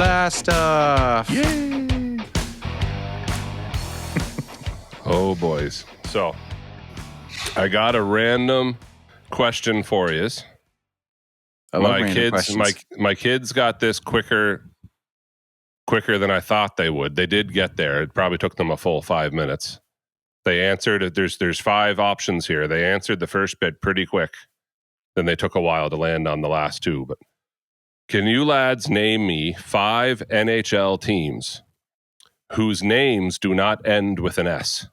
Blast off. Yay! Oh, boys. So, I got a random question for you. My kids got this quicker than I thought they would. They did get there. It probably took them a full 5 minutes. They answered it. There's 5 options here. They answered the first bit pretty quick. Then they took a while to land on the last 2. But can you lads name me 5 NHL teams whose names do not end with an S?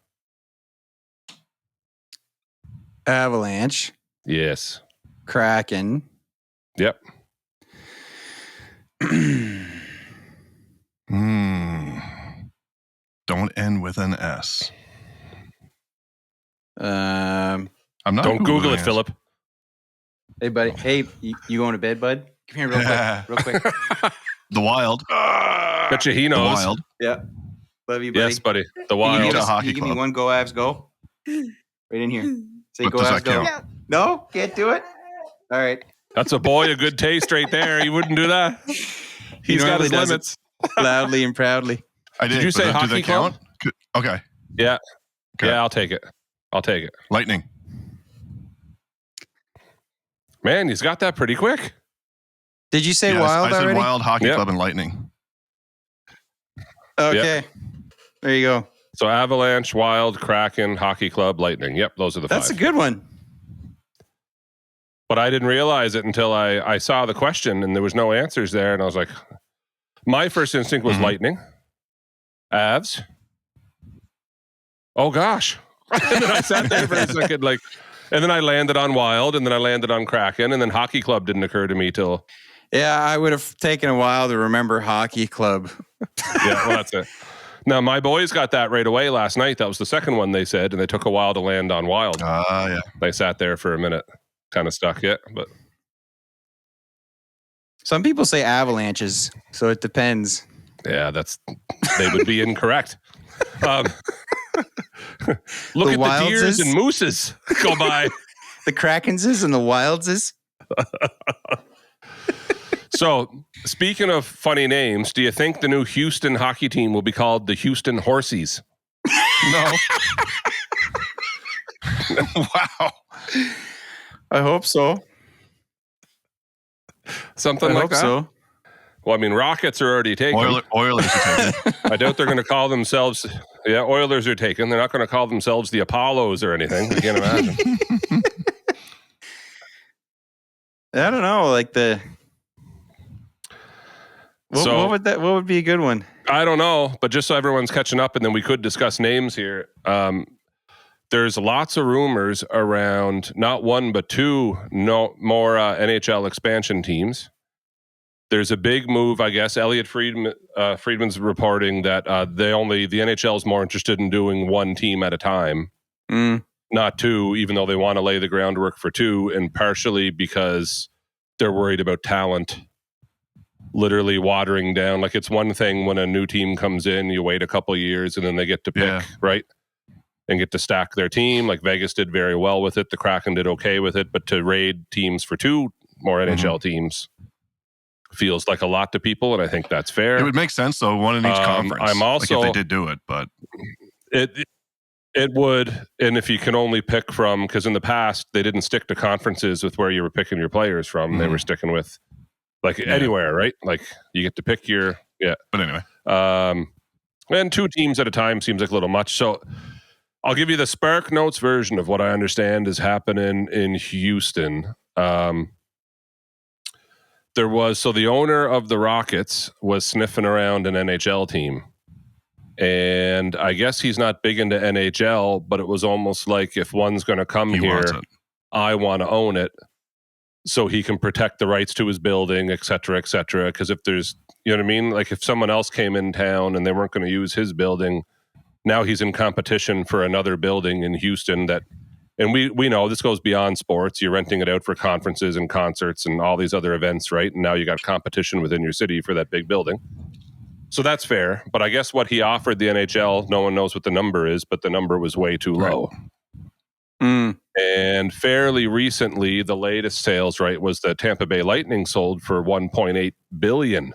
Avalanche. Yes. Kraken. Yep. Don't end with an S. I'm not. Don't Google it, Philip. Hey, buddy. Hey, you going to bed, bud? Come here real quick. The Wild. Bet you he knows. The Wild. Yeah. Love you, buddy. Yes, buddy. The Wild. Can you give me one go, Avs, go? Right in here. Say But go, does Avs, that go. count? No? Can't do it? All right. That's a boy of good taste right there. He wouldn't do that. He's got his limits. Loudly and proudly. Did you say hockey club? Okay. Yeah. Okay. Yeah, I'll take it. Lightning. Man, he's got that pretty quick. Did you say Wild I said already? Wild, Hockey Club, and Lightning. Okay. Yep. There you go. So Avalanche, Wild, Kraken, Hockey Club, Lightning. Yep, those are the 5. That's a good one. But I didn't realize it until I saw the question and there was no answers there. And I was like, my first instinct was Lightning. Avs. Oh, gosh. And then I sat there for a second, and then I landed on Wild, and then I landed on Kraken, and then Hockey Club didn't occur to me till... Yeah, I would have taken a while to remember Hockey Club. Yeah, well, that's it. Now, my boys got that right away last night. That was the second one they said, and they took a while to land on Wild. Yeah. They sat there for a minute, kind of stuck yet, but... Some people say avalanches, so it depends. Yeah, they would be incorrect. Look at the deers and mooses go by. The Krakenses and the Wildses. So, speaking of funny names, do you think the new Houston hockey team will be called the Houston Horsies? No. Wow. I hope so. Something like that? So. Well, I mean, Rockets are already taken. Oilers are taken. I doubt they're going to call themselves... Yeah, Oilers are taken. They're not going to call themselves the Apollos or anything. I can't imagine. I don't know, what would be a good one? I don't know, but just so everyone's catching up, and then we could discuss names here. There's lots of rumors around not 1 but 2 more NHL expansion teams. There's a big move, I guess. Elliot Friedman's reporting that the NHL is more interested in doing 1 team at a time, not 2, even though they want to lay the groundwork for 2, and partially because they're worried about talent literally watering down. Like, it's one thing when a new team comes in, you wait a couple of years and then they get to pick, right? And get to stack their team. Like Vegas did very well with it. The Kraken did okay with it, but to raid teams for 2 more NHL teams feels like a lot to people, and I think that's fair. It would make sense, though, 1 in each conference. I'm also... if they did do it, but... It would, and if you can only pick from... Because in the past, they didn't stick to conferences with where you were picking your players from. They were sticking with, anywhere, right? Like, you get to pick your... Yeah. But anyway. And 2 teams at a time seems like a little much. So, I'll give you the Spark Notes version of what I understand is happening in Houston. The owner of the Rockets was sniffing around an NHL team. And I guess he's not big into NHL, but it was almost like if one's going to come here, I want to own it so he can protect the rights to his building, et cetera, et cetera. Because if there's, you know what I mean? Like if someone else came in town and they weren't going to use his building, now he's in competition for another building in Houston that... And we know this goes beyond sports. You're renting it out for conferences and concerts and all these other events, right? And now you got competition within your city for that big building. So that's fair. But I guess what he offered the NHL, no one knows what the number is, but the number was way too low. And fairly recently, the latest sales, right, was the Tampa Bay Lightning sold for $1.8 billion.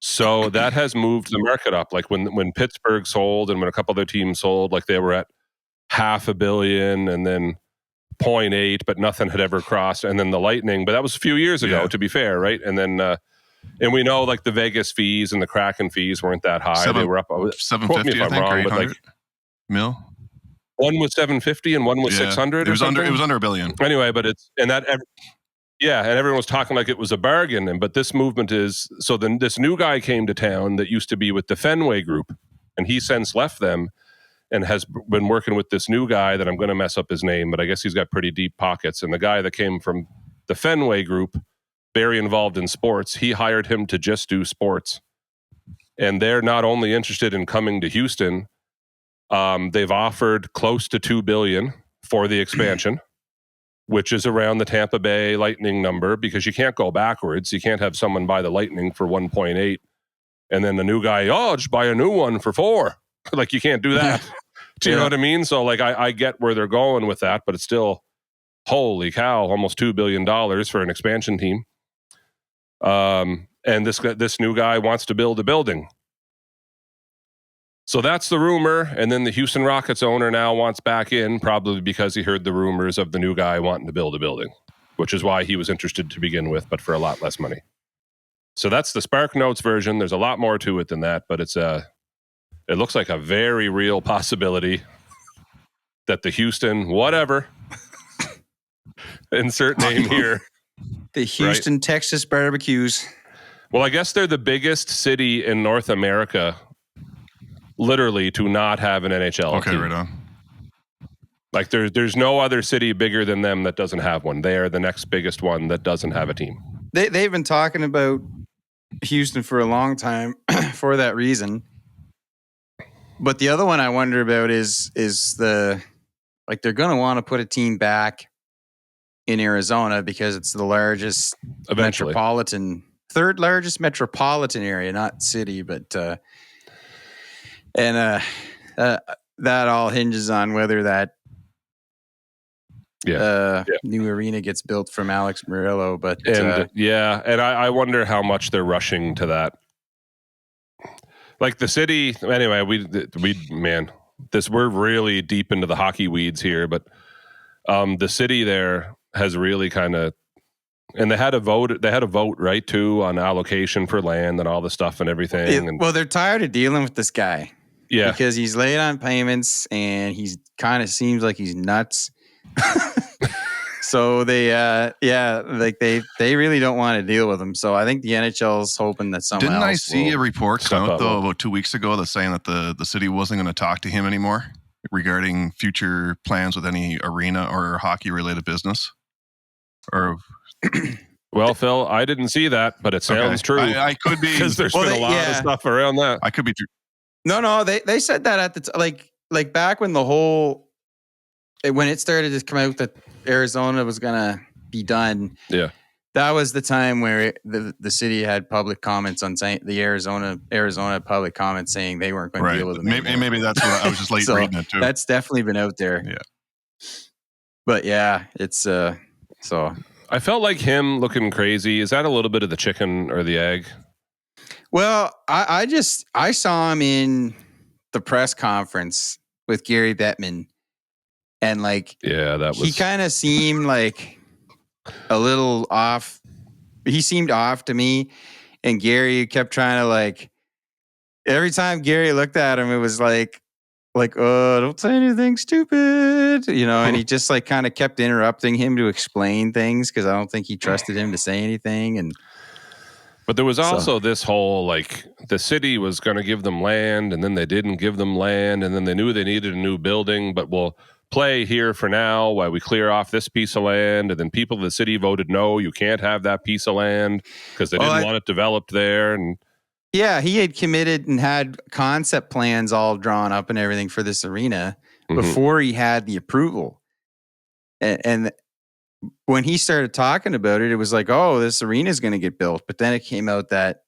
So that has moved the market up. Like when Pittsburgh sold and when a couple other teams sold, like they were at $500 million and then 0.8, but nothing had ever crossed. And then the Lightning, but that was a few years ago, to be fair, right? And then, and we know like the Vegas fees and the Kraken fees weren't that high. They were up, quote me if I'm wrong, but like mil. One was 750 and one was 600. It was under $1 billion. Anyway, but and everyone was talking like it was a bargain. But this movement is, so then this new guy came to town that used to be with the Fenway Group, and he since left them and has been working with this new guy that I'm going to mess up his name, but I guess he's got pretty deep pockets. And the guy that came from the Fenway Group, very involved in sports, he hired him to just do sports. And they're not only interested in coming to Houston, they've offered close to $2 billion for the expansion, which is around the Tampa Bay Lightning number, because you can't go backwards. You can't have someone buy the Lightning for 1.8 and then the new guy, just buy a new one for 4. Like, you can't do that. Do you know what I mean? So like, I get where they're going with that, but it's still, holy cow, almost $2 billion for an expansion team. And this new guy wants to build a building. So that's the rumor. And then the Houston Rockets owner now wants back in, probably because he heard the rumors of the new guy wanting to build a building, which is why he was interested to begin with, but for a lot less money. So that's the Spark Notes version. There's a lot more to it than that, but it looks like a very real possibility that the Houston, whatever, insert name here. The Houston, right? Texas barbecues. Well, I guess they're the biggest city in North America, literally, to not have an NHL team. Right on. Like there's no other city bigger than them that doesn't have one. They are the next biggest one that doesn't have a team. They've been talking about Houston for a long time for that reason. But the other one I wonder about is they're going to want to put a team back in Arizona because it's the largest third largest metropolitan area, not city, but that all hinges on whether that new arena gets built from Alex Murillo. But and I wonder how much they're rushing to that. Like the city, anyway, we're really deep into the hockey weeds here, but the city there has really kind of, and they had a vote, right, too, on allocation for land and all the stuff and everything. Well, they're tired of dealing with this guy. Yeah. Because he's late on payments and he's kind of seems like he's nuts. So they really don't want to deal with him. So I think the NHL's hoping that someone Didn't else I see a report come out, though, about 2 weeks ago that's saying that the city wasn't going to talk to him anymore regarding future plans with any arena or hockey-related business? Or... Well, Phil, I didn't see that, but it sounds true. I could be. Because there's been a lot of stuff around that. I could be true. No, they said that at the like back when when it started to come out that Arizona was gonna be done. Yeah, that was the time where the city had public comments on saying the Arizona public comments saying they weren't going to deal with them. Maybe that's what I was just late reading it too. That's definitely been out there. Yeah, but yeah, it's so. I felt like him looking crazy. Is that a little bit of the chicken or the egg? Well, I saw him in the press conference with Gary Bettman, and he kind of seemed like a little off. He seemed off to me, and Gary kept trying to every time Gary looked at him, it was like, oh, don't say anything stupid, and he just kind of kept interrupting him to explain things because I don't think he trusted him to say anything. But there was also this whole, the city was going to give them land, and then they didn't give them land, and then they knew they needed a new building, but we'll play here for now while we clear off this piece of land. And then people in the city voted, no, you can't have that piece of land because they didn't want it developed there. And yeah, he had committed and had concept plans all drawn up and everything for this arena before he had the approval. And when he started talking about it, it was like, oh, this arena is going to get built. But then it came out that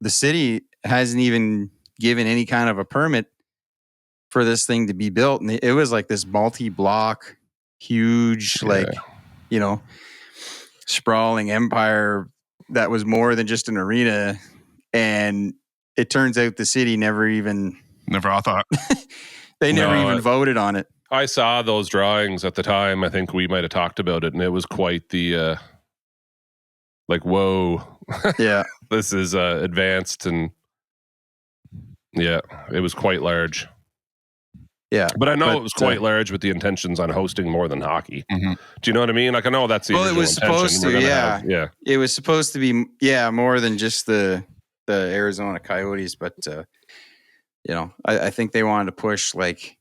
the city hasn't even given any kind of a permit for this thing to be built. And it was like this multi-block, huge, sprawling empire that was more than just an arena. And it turns out the city never thought. They never even voted on it. I saw those drawings at the time. I think we might have talked about it, and it was quite the whoa. Yeah. This is advanced, and yeah, it was quite large. Yeah. But I know it was quite large with the intentions on hosting more than hockey. Mm-hmm. Do you know what I mean? Like, I know that's the it was supposed to, yeah. It was supposed to be, more than just the Arizona Coyotes, but, I think they wanted to push, like,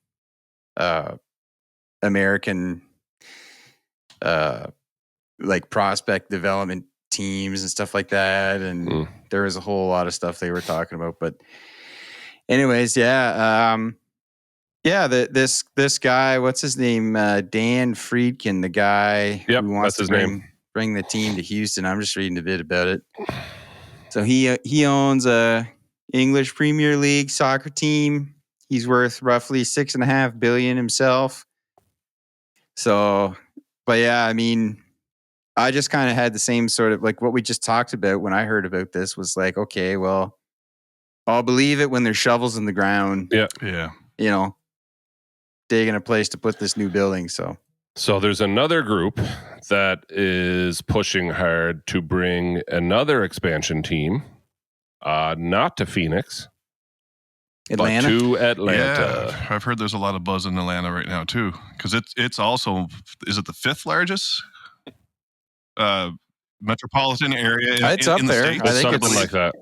American, like, prospect development teams and stuff like that, and there was a whole lot of stuff they were talking about. But anyways, this guy, what's his name? Dan Friedkin, the guy who wants to bring the team to Houston. I'm just reading a bit about it. So he owns a English Premier League soccer team. He's worth roughly $6.5 billion himself. So, but yeah, I mean, I just kind of had the same sort of, like, what we just talked about when I heard about this was like, okay, well, I'll believe it when there's shovels in the ground. Yeah. Yeah. Digging a place to put this new building. So there's another group that is pushing hard to bring another expansion team, not to Phoenix, Atlanta. But to Atlanta. Yeah, I've heard there's a lot of buzz in Atlanta right now too, because it's also, is it the 5th largest metropolitan area it's up in the there. States? I think something it's like that.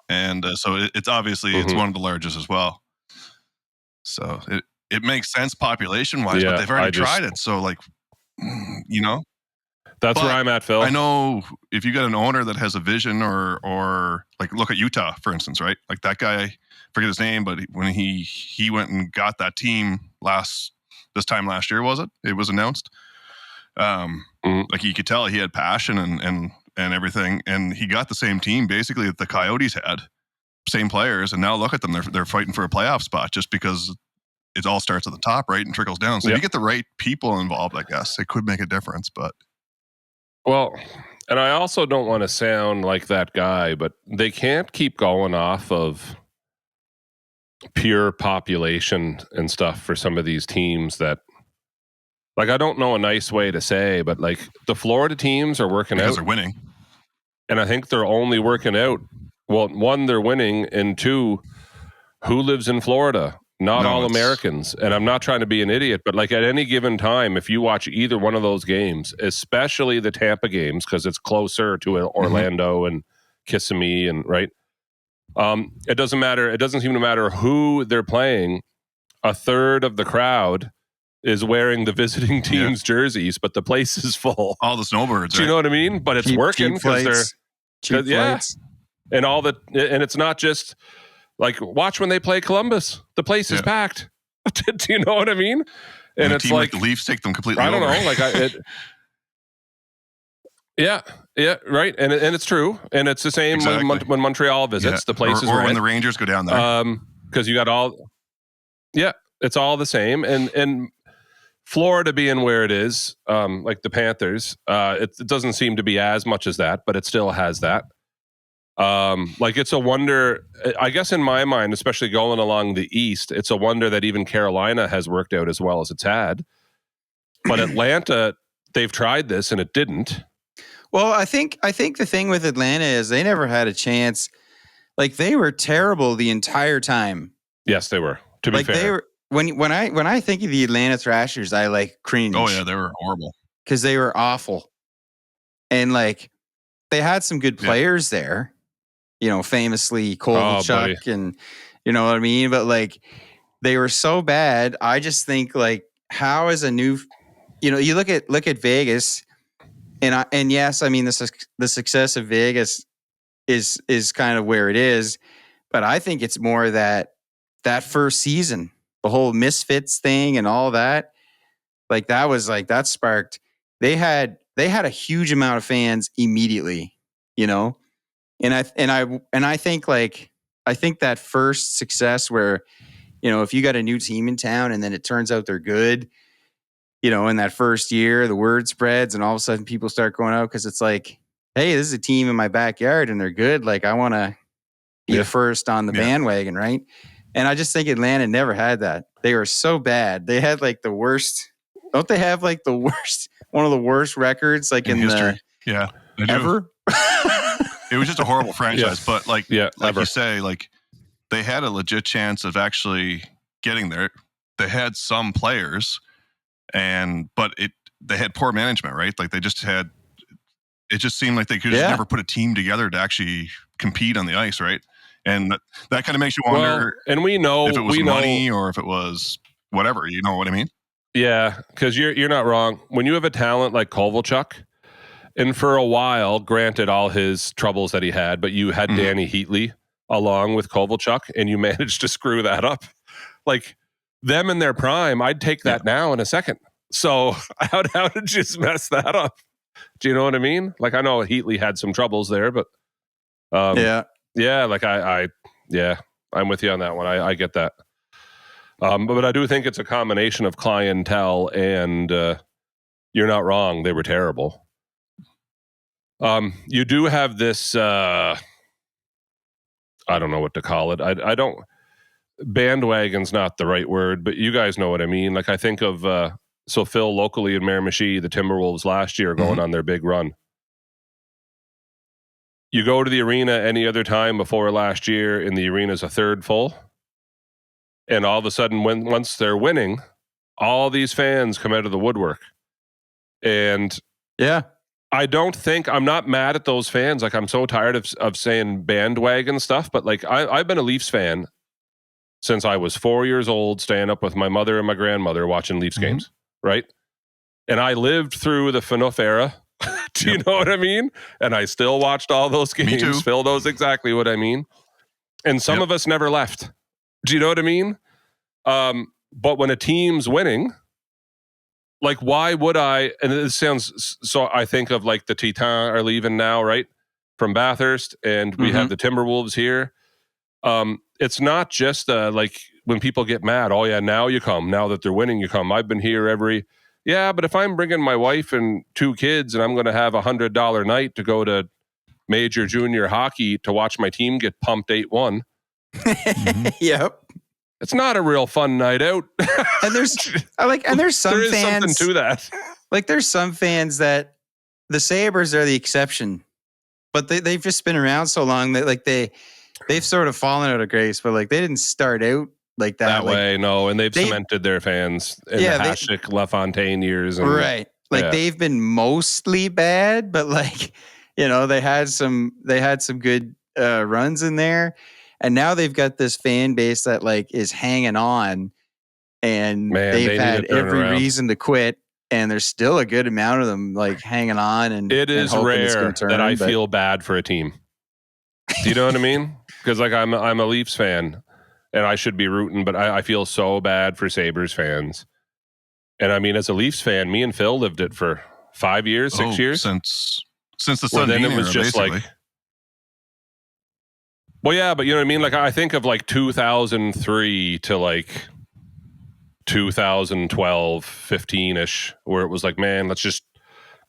And so it's obviously it's one of the largest as well. So it makes sense population wise, but they've already tried it. So, like, that's where I'm at, Phil. I know if you got an owner that has a vision, or like, look at Utah, for instance, right? Like, that guy, forget his name, but when he went and got that team this time last year, it was announced. Like, you could tell he had passion and everything, and he got the same team basically that the Coyotes had, same players, and now look at them, they're fighting for a playoff spot just because it all starts at the top, right, and trickles down. So if you get the right people involved, I guess it could make a difference. But well, and I also don't want to sound like that guy, but they can't keep going off of pure population and stuff for some of these teams that, like, I don't know a nice way to say, but like, the Florida teams are working because out. They're winning. And I think they're only working out. Well, one, they're winning, and two, who lives in Florida? Not all Americans. And I'm not trying to be an idiot, but like, at any given time, if you watch either one of those games, especially the Tampa games, because it's closer to Orlando and Kissimmee, and right, it doesn't matter. It doesn't seem to matter who they're playing. A third of the crowd is wearing the visiting team's jerseys, but the place is full. All the snowbirds. Do you know what I mean? But it's working because they're cheap flights. And and it's not just like, watch when they play Columbus, the place is packed. Do you know what I mean? And it's like the Leafs take them completely. I don't know, like right. And it's true, and it's the same when Montreal visits. The place is or when the Rangers go down there, because you got all. Yeah, it's all the same, and Florida being where it is, like the Panthers, it doesn't seem to be as much as that, but it still has that. Like, it's a wonder, I guess, in my mind, especially going along the East, it's a wonder that even Carolina has worked out as well as it's had. But Atlanta, they've tried this and it didn't. Well, I think the thing with Atlanta is they never had a chance. Like, they were terrible the entire time. Yes, they were. To be fair, they were, when I think of the Atlanta Thrashers, I like cringe. Oh yeah, they were horrible because they were awful, and like, they had some good players there. Famously Kovalchuk, and you know what I mean? But like, they were so bad. I just think, like, how is a new, you look at Vegas, and yes, I mean, the success of Vegas is kind of where it is, but I think it's more that first season, the whole Misfits thing and all that, like, that sparked. They had a huge amount of fans immediately, And I think, like, that first success where, if you got a new team in town and then it turns out they're good, in that first year, the word spreads and all of a sudden people start going out because it's like, hey, this is a team in my backyard and they're good. Like, I want to you're first on the bandwagon, right? And I just think Atlanta never had that. They were so bad. They had like the worst. Don't they have like the worst, one of the worst records like in history? The they do. Ever? It was just a horrible franchise, but like ever. You say, like they had a legit chance of actually getting there. They had some players, but they had poor management, right? Like they just had. It just seemed like they could just never put a team together to actually compete on the ice, right? And that kind of makes you wonder. And we know if it was money or if it was whatever. You know what I mean? Yeah, because you're not wrong. When you have a talent like Kovalchuk, and for a while, granted all his troubles that he had, but you had Danny Heatley along with Kovalchuk, and you managed to screw that up. Like them in their prime, I'd take that now in a second. So how did you mess that up? Do you know what I mean? Like I know Heatley had some troubles there, but like I'm with you on that one. I get that. But I do think it's a combination of clientele and you're not wrong. They were terrible. You do have this, I don't know what to call it. I don't, bandwagon's not the right word, but you guys know what I mean. Like I think of, so Phil locally in Miramichi, the Timberwolves last year going on their big run. You go to the arena any other time before last year and the arena's a third full. And all of a sudden, once they're winning, all these fans come out of the woodwork. And I'm not mad at those fans. Like I'm so tired of saying bandwagon stuff, but like I've been a Leafs fan since I was 4 years old, staying up with my mother and my grandmother watching Leafs games, right? And I lived through the Phaneuf era. Do you know what I mean? And I still watched all those games. Me too. Phil knows exactly what I mean. And some of us never left. Do you know what I mean? But when a team's winning, like why would I, and it sounds, so I think of like the Titans are leaving now, right? From Bathurst, and we have the Timberwolves here. It's not just like when people get mad, oh yeah, now you come. Now that they're winning, you come. I've been here but if I'm bringing my wife and 2 kids and I'm going to have $100 night to go to major junior hockey to watch my team get pumped 8-1. Yep. It's not a real fun night out. And there's some there is fans, something to that. Like there's some fans that the Sabres are the exception, but they've just been around so long that like they've sort of fallen out of grace, but like they didn't start out like that way. No, and they've cemented their fans in the Hasek, LaFontaine years. And, right. Like they've been mostly bad, but like, you know, they had some good runs in there. And now they've got this fan base that like is hanging on, and they've had every reason to quit. And there's still a good amount of them like hanging on. And it is rare that I feel bad for a team. Do you know what I mean? Because like I'm a Leafs fan and I should be rooting, but I feel so bad for Sabres fans. And I mean, as a Leafs fan, me and Phil lived it for 5 years, 6 years since the Sundin then it was era, just basically. like. Well, yeah, but you know what I mean? Like, I think of like 2003 to like 2012, 15-ish, where it was like, man,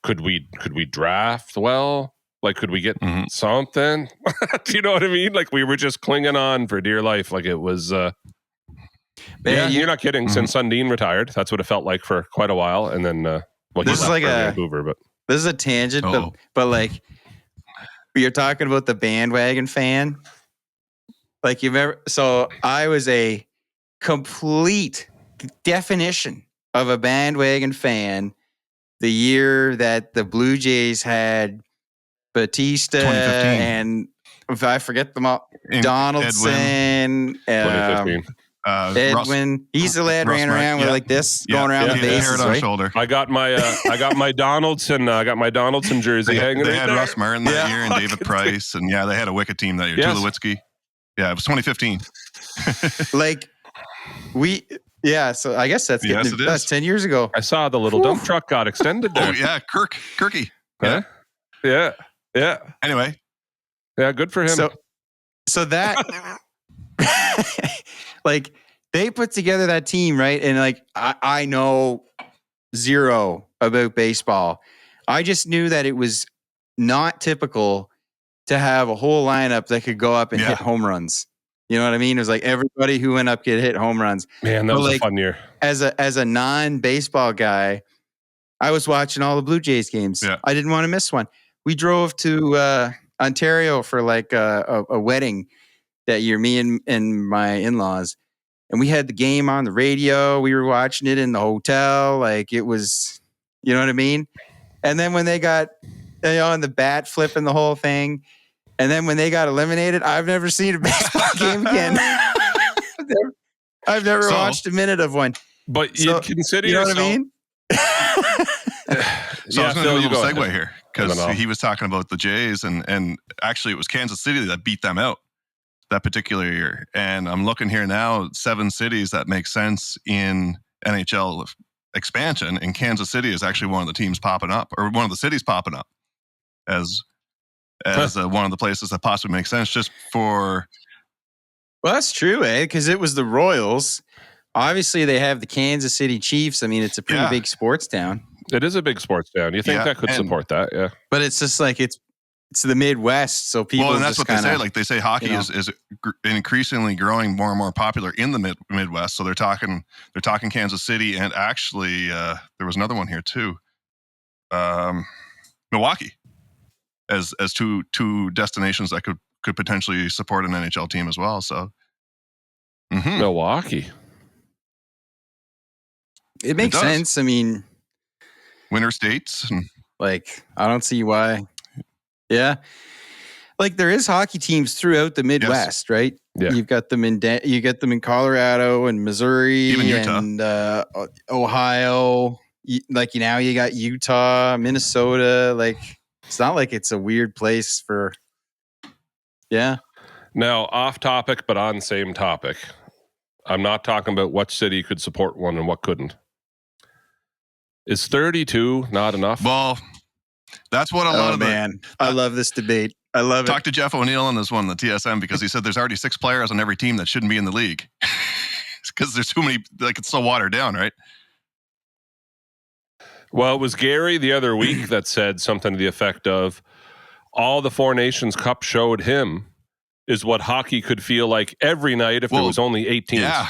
could we draft well? Like, could we get something? Do you know what I mean? Like, we were just clinging on for dear life. Like, it was, you're not kidding. Since Sundin retired, that's what it felt like for quite a while. And then, this is like Vancouver, but this is a tangent, but like, you're talking about the bandwagon fan. Like so I was a complete definition of a bandwagon fan the year that the Blue Jays had Batista and if I forget them all, Donaldson, Edwin. Edwin. He's the lad ran around with like this, going around the bases, right? Shoulder. I got my Donaldson. I got my Donaldson jersey hanging. They had Russ Martin that year and David Price, and they had a wicked team that year. Yes. Tulowitzki. Yeah, it was 2015. Like so I guess that's 10 years ago. I saw the little dump truck got extended there. Oh yeah, Kirky. Yeah. Yeah. Anyway. Yeah, good for him. So that like they put together that team, right? And like I know zero about baseball. I just knew that it was not typical to have a whole lineup that could go up and hit home runs. You know what I mean? It was like everybody who went up could hit home runs. Man, that was a fun year. As a non-baseball guy, I was watching all the Blue Jays games. Yeah. I didn't want to miss one. We drove to Ontario for like a wedding that year, me and my in-laws. And we had the game on the radio. We were watching it in the hotel. Like it was, you know what I mean? And then when they got, on the bat flipping the whole thing, and then when they got eliminated, I've never seen a baseball game again. I've never watched a minute of one. But you'd consider you know yourself... what I mean? So I was going to do a little segue here because he was talking about the Jays, and actually it was Kansas City that beat them out that particular year. And I'm looking here now, 7 cities that make sense in NHL expansion, and Kansas City is actually one of the teams popping up, or one of the cities popping up as one of the places that possibly makes sense just for... Well, that's true, because it was the Royals. Obviously, they have the Kansas City Chiefs. I mean, it's a pretty big sports town. It is a big sports town. You think that could support that? Yeah. But it's just like it's the Midwest, so people. Well, and that's what they say. Like they say, hockey is increasingly growing more and more popular in the Midwest. So they're talking Kansas City, and actually there was another one here too, Milwaukee, as two destinations that could potentially support an NHL team as well. So Milwaukee. It makes sense. I mean, winter states. Like, I don't see why. Yeah. Like, there is hockey teams throughout the Midwest, right? Yeah. You've got them in Colorado and Missouri, even Utah, and Ohio. Like, now you got Utah, Minnesota. Like, it's not like it's a weird place for. Yeah. Now, off topic, but on same topic. I'm not talking about what city could support one and what couldn't. Is 32 not enough? Well, that's what a lot of I love this debate. I love it. Talk to Jeff O'Neill on this one, the TSM, because he said there's already 6 players on every team that shouldn't be in the league. Because there's too many, like it's so watered down, right? Well, it was Gary the other week that said something to the effect of, all the Four Nations Cup showed him is what hockey could feel like every night if there was only 8 teams. Yeah.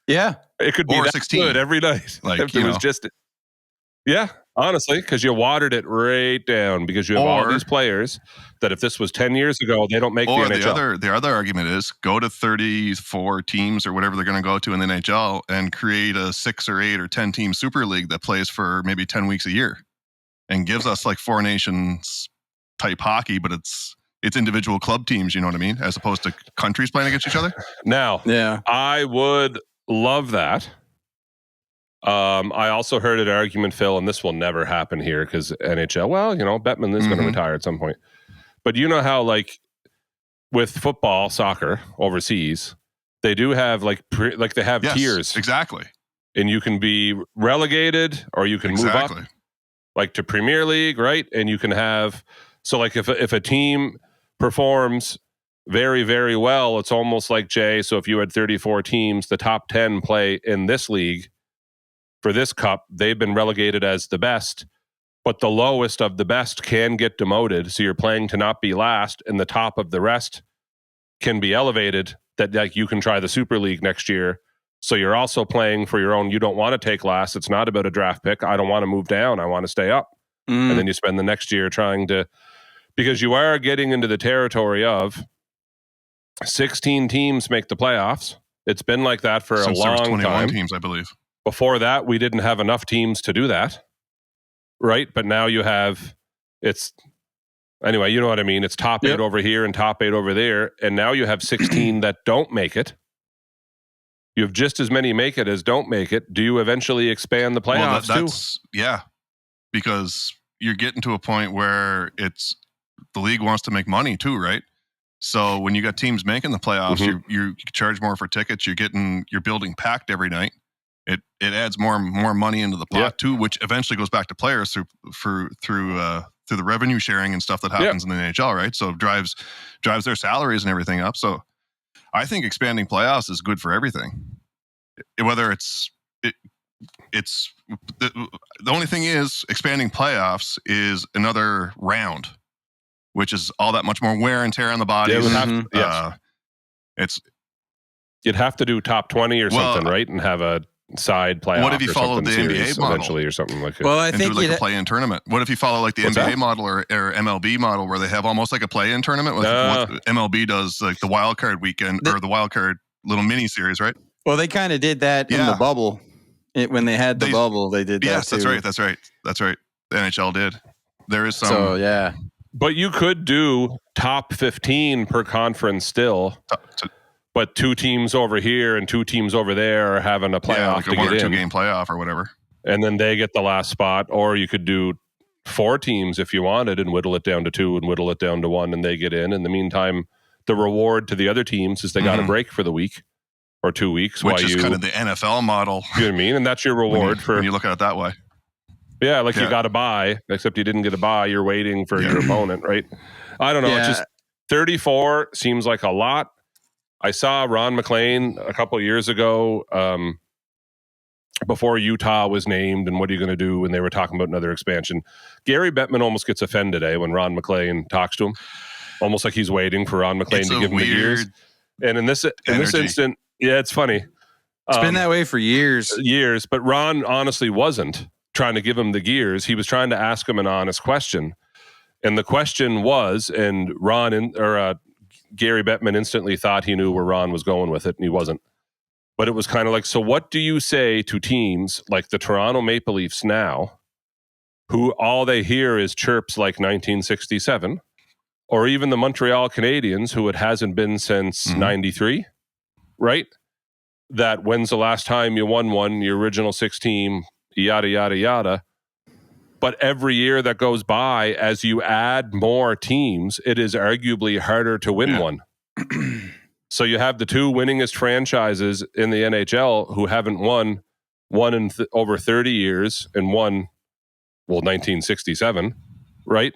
Yeah. It could be that 16. Good every night. Like, if there was just... Yeah, honestly, because you watered it right down because you have all these players that if this was 10 years ago, they don't make the NHL. The other argument is go to 34 teams or whatever they're going to go to in the NHL and create a 6 or 8 or 10 team Super League that plays for maybe 10 weeks a year and gives us like Four Nations type hockey, but it's individual club teams, you know what I mean? As opposed to countries playing against each other. Now, I would love that. I also heard an argument, Phil, and this will never happen here because NHL, Bettman is going to retire at some point. But you know how, like, with football, soccer overseas, they do have they have tiers. Exactly. And you can be relegated or you can move up like to Premier League, right? And you can have, so like if a team performs very, very well, it's almost like, Jay, so if you had 34 teams, the top 10 play in this league. For this cup, they've been relegated as the best, but the lowest of the best can get demoted. So you're playing to not be last, and the top of the rest can be elevated. That like you can try the Super League next year. So you're also playing for your own. You don't want to take last. It's not about a draft pick. I don't want to move down. I want to stay up. And then you spend the next year trying to, because you are getting into the territory of 16 teams make the playoffs. It's been like that for a long 21 time. Teams, I believe. Before that, we didn't have enough teams to do that, right? But now you have, anyway, you know what I mean? It's top 8 over here and top 8 over there. And now you have 16 that don't make it. You have just as many make it as don't make it. Do you eventually expand the playoffs too? Yeah, because you're getting to a point where the league wants to make money too, right? So when you got teams making the playoffs, you charge more for tickets. You're building packed every night. It adds more money into the pot too, which eventually goes back to players through the revenue sharing and stuff that happens in the NHL, right? So it drives their salaries and everything up. So I think expanding playoffs is good for everything. Whether it's the only thing is expanding playoffs is another round, which is all that much more wear and tear on the body. You'd have to do top 20 or something, right? And have a side playoff. What if you followed the NBA model eventually or something like that? Well, I think do like a play-in tournament. What if you follow like the NBA model or MLB model, where they have almost like a play-in tournament? Like what MLB does, like the wild card weekend or the wild card little mini series, right? Well, they kind of did that in the bubble. When they had the bubble, they did that too. That's right. The NHL did. There is some. So, yeah. But you could do top 15 per conference still. But 2 teams over here and 2 teams over there are having a playoff like a 1 or 2 game playoff or whatever. And then they get the last spot. Or you could do 4 teams if you wanted and whittle it down to 2 and whittle it down to 1 and they get in. In the meantime, the reward to the other teams is they got a break for the week or 2 weeks. Which is kind of the NFL model. You know what I mean? And that's your reward when you look at it that way. Yeah, you got a bye, except you didn't get a bye. You're waiting for your opponent, right? I don't know. Yeah. It's just 34 seems like a lot. I saw Ron McLean a couple of years ago before Utah was named and what are you going to do when they were talking about another expansion. Gary Bettman almost gets offended when Ron McLean talks to him, almost like he's waiting for Ron McLean to give him the gears. And in this instant, it's funny. It's been that way for years. But Ron honestly wasn't trying to give him the gears. He was trying to ask him an honest question. And the question was, and Gary Bettman instantly thought he knew where Ron was going with it, and he wasn't. But it was kind of like, so what do you say to teams like the Toronto Maple Leafs now, who all they hear is chirps like 1967, or even the Montreal Canadiens, who it hasn't been since 93, right? That when's the last time you won one, your original 6 team, yada, yada, yada. But every year that goes by, as you add more teams, it is arguably harder to win one. So you have the 2 winningest franchises in the NHL who haven't won in over 30 years and won, 1967, right?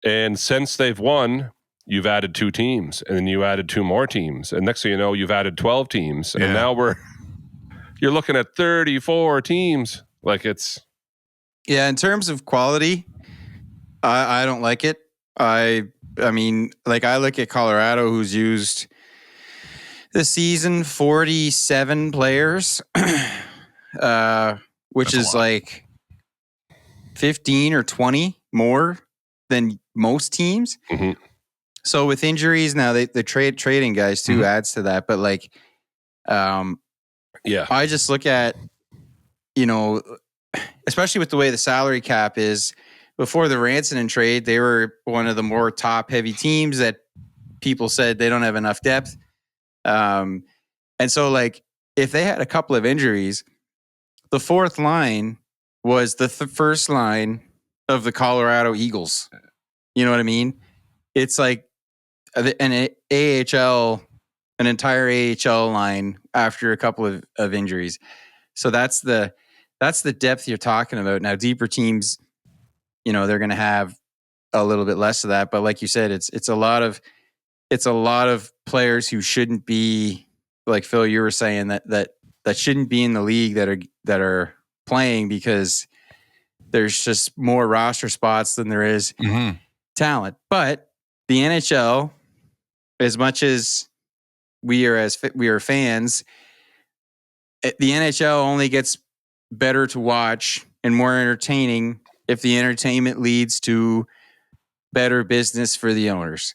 And since they've won, you've added 2 teams, and then you added 2 more teams. And next thing you know, you've added 12 teams. And now you're looking at 34 teams. Yeah, in terms of quality, I don't like it. I mean, I look at Colorado, who's used this season 47 players, which is 15 or 20 more than most teams. Mm-hmm. So with injuries now, the trading guys too adds to that. But I just look at, especially with the way the salary cap is, before the Rantanen trade, they were one of the more top-heavy teams that people said they don't have enough depth. And so, if they had a couple of injuries, the 4th line was the first line of the Colorado Eagles. You know what I mean? It's like an entire AHL line after a couple of injuries. So that's the depth you're talking about. Now, deeper teams, they're going to have a little bit less of that. But like you said, it's a lot of players who shouldn't be, like Phil, you were saying, that shouldn't be in the league that are playing because there's just more roster spots than there is talent. But the NHL, as much as we are fans, the NHL only gets better to watch and more entertaining if the entertainment leads to better business for the owners.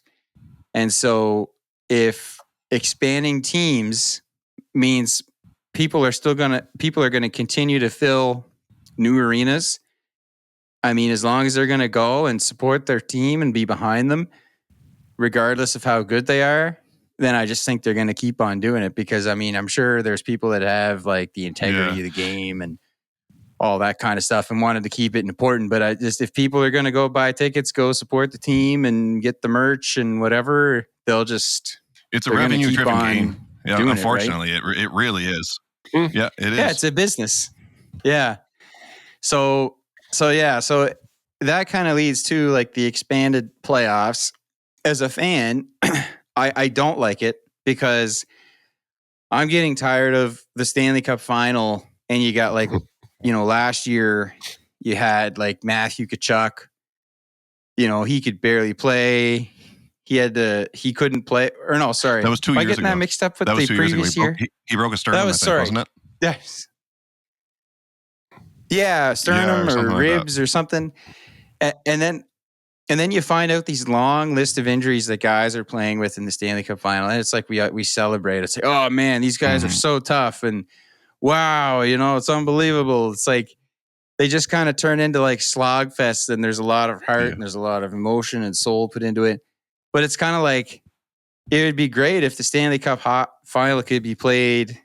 And so if expanding teams means people are going to continue to fill new arenas, I mean, as long as they're going to go and support their team and be behind them, regardless of how good they are, then I just think they're going to keep on doing it because, I mean, I'm sure there's people that have the integrity of the game and all that kind of stuff and wanted to keep it important. But if people are going to go buy tickets, go support the team and get the merch and whatever, it's a revenue-driven game. Yeah, unfortunately, it really is. Yeah, it is. Yeah, it's a business. Yeah. So that kind of leads to the expanded playoffs. As a fan, I don't like it because I'm getting tired of the Stanley Cup final, and you got last year you had Matthew Tkachuk he could barely play. He couldn't play. Or no, sorry. That was 2 years ago. Am I getting that mixed up with the previous year? He broke a sternum, wasn't it? Yes. Yeah, sternum or ribs or something. And then you find out these long list of injuries that guys are playing with in the Stanley Cup final. And it's like we celebrate. It's like, oh man, these guys are so tough. And wow, it's unbelievable. It's like they just kind of turn into like slog fest, and there's a lot of heart and there's a lot of emotion and soul put into it. But it's kind of like, it would be great if the Stanley Cup final could be played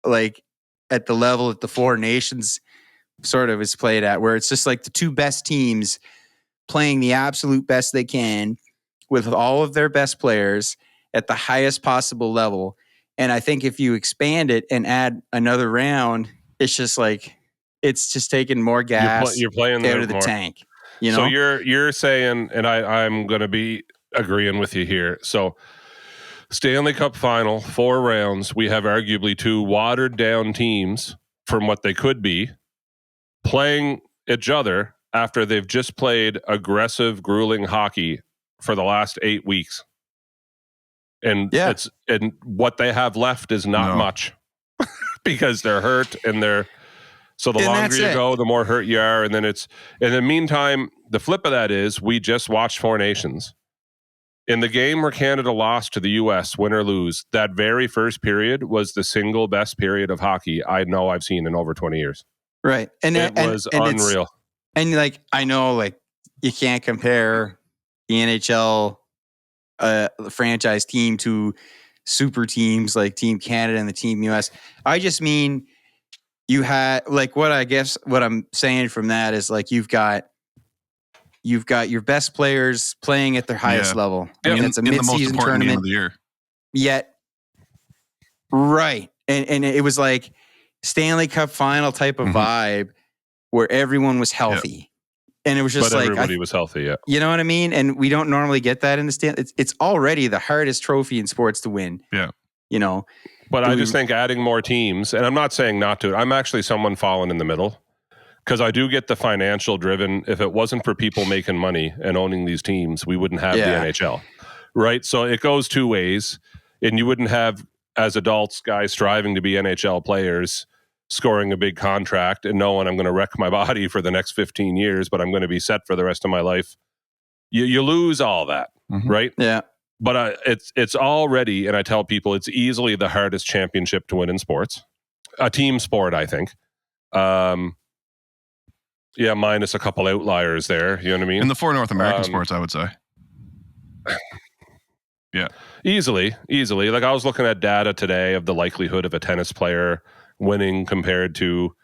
like at the level that the Four Nations sort of is played at, where it's just like the two best teams playing the absolute best they can with all of their best players at the highest possible level. And I think if you expand it and add another round, it's just like, it's just taking more gas you're playing out of the tank. So you're saying, and I'm going to be agreeing with you here. So Stanley Cup final, 4 rounds. We have arguably 2 watered down teams from what they could be playing each other after they've just played aggressive, grueling hockey for the last 8 weeks. And and what they have left is not much because they're hurt so the longer you go, the more hurt you are. And then in the meantime, the flip of that is we just watched Four Nations. In the game where Canada lost to the U.S., win or lose, that very first period was the single best period of hockey I know I've seen in over 20 years. Right. And it was unreal. And like, I know, like, you can't compare the NHL franchise team to super teams like Team Canada and the Team US. I just mean, you had, like, what I'm saying from that is, like, you've got your best players playing at their highest level. I mean, it's a mid-season tournament game of the year. Yet, right. And it was like Stanley Cup final type of vibe where everyone was healthy. Yep. And it was just everybody was healthy, yeah. You know what I mean? And we don't normally get that in the Stanley. It's already the hardest trophy in sports to win. Yeah. But I just think adding more teams, and I'm not saying not to, I'm actually someone falling in the middle. Because I do get the financial driven. If it wasn't for people making money and owning these teams, we wouldn't have the NHL, right? So it goes 2 ways, and you wouldn't have, as adults, guys striving to be NHL players, scoring a big contract and knowing I'm going to wreck my body for the next 15 years, but I'm going to be set for the rest of my life. You lose all that, right? Yeah. But it's already, and I tell people, it's easily the hardest championship to win in sports, a team sport, I think. Yeah, minus a couple outliers there. You know what I mean? In the 4 North American sports, I would say. Yeah. Easily. Like, I was looking at data today of the likelihood of a tennis player winning compared to,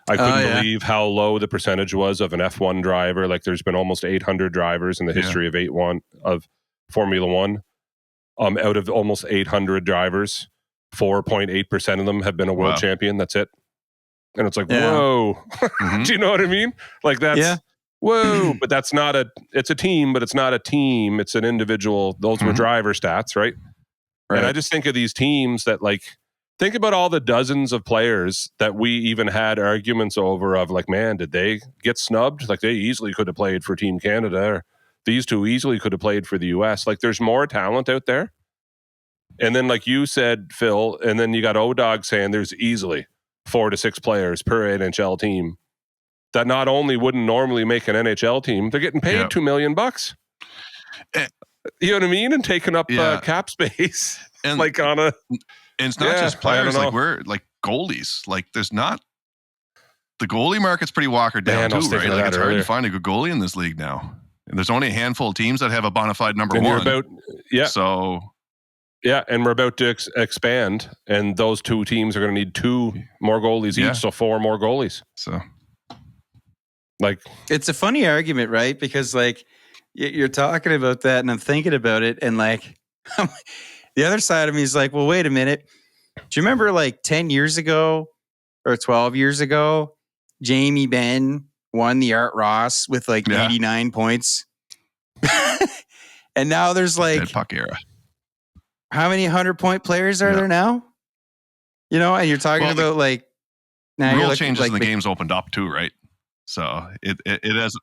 I couldn't believe how low the percentage was of an F1 driver. Like, there's been almost 800 drivers in the history of Formula One. Out of almost 800 drivers, 4.8% of them have been a world champion. That's it. And it's like, whoa. Do you know what I mean? Like, that's, whoa. But that's not it's a team, but it's not a team. It's an individual. Those were driver stats, right? And I just think of these teams that, like, think about all the dozens of players that we even had arguments over of, like, man, did they get snubbed? Like, they easily could have played for Team Canada, or these two easily could have played for the US. Like, there's more talent out there. And then, like you said, Phil, and then you got O-Dog saying there's easily 4 to 6 players per NHL team that not only wouldn't normally make an NHL team, they're getting paid $2 million. You know what I mean? And taking up cap space. And like on a... And it's not just players, like we're like goalies. Like, there's not... The goalie market's pretty watered down too, right? Like, it's hard to find a good goalie in this league now. And there's only a handful of teams that have a bona fide number one. So... Yeah, and we're about to expand, and those 2 teams are going to need 2 more goalies each, so 4 more goalies. So, like, it's a funny argument, right? Because, like, you're talking about that, and I'm thinking about it, and, like, the other side of me is like, well, wait a minute. Do you remember, like, 10 years ago or 12 years ago, Jamie Benn won the Art Ross with, like, 89 points? And now there's, like... Dead puck era. How many 100-point players are there now? And you're talking about, like, now rule changes and the game's opened up too, right? So it has.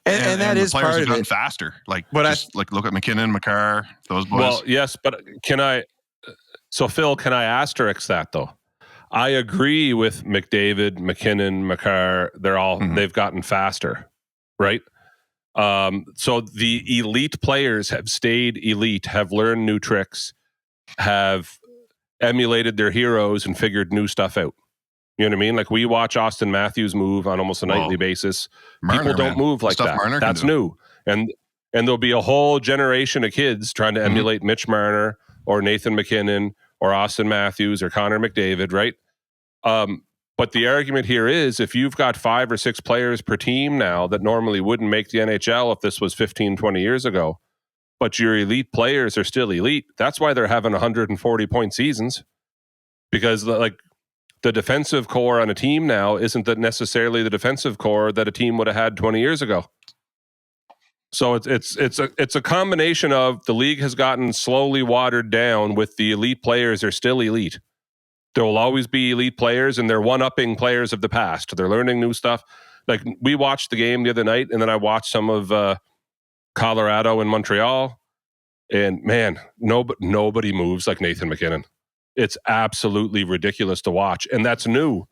And that is the players part have of gotten it. faster. Like, but look at McKinnon, Makar, those boys. Well, yes, but so Phil, can I asterisk that though? I agree with McDavid, McKinnon, Makar. They've gotten faster, right? So the elite players have stayed elite, have learned new tricks, have emulated their heroes and figured new stuff out. You know what I mean? Like we watch Austin Matthews move on almost a nightly basis. Marner, people don't move like that. Marner That's new. And there'll be a whole generation of kids trying to emulate Mitch Marner or Nathan McKinnon or Austin Matthews or Connor McDavid, right? But the argument here is if you've got 5 or 6 players per team now that normally wouldn't make the NHL if this was 15, 20 years ago, but your elite players are still elite. That's why they're having 140-point seasons, because like the defensive core on a team now isn't necessarily the defensive core that a team would have had 20 years ago. So it's a combination of the league has gotten slowly watered down with the elite players are still elite. There will always be elite players, and they're one-upping players of the past. They're learning new stuff. Like we watched the game the other night, and then I watched some of Colorado and Montreal, and man, nobody moves like Nathan McKinnon. It's absolutely ridiculous to watch, and that's new.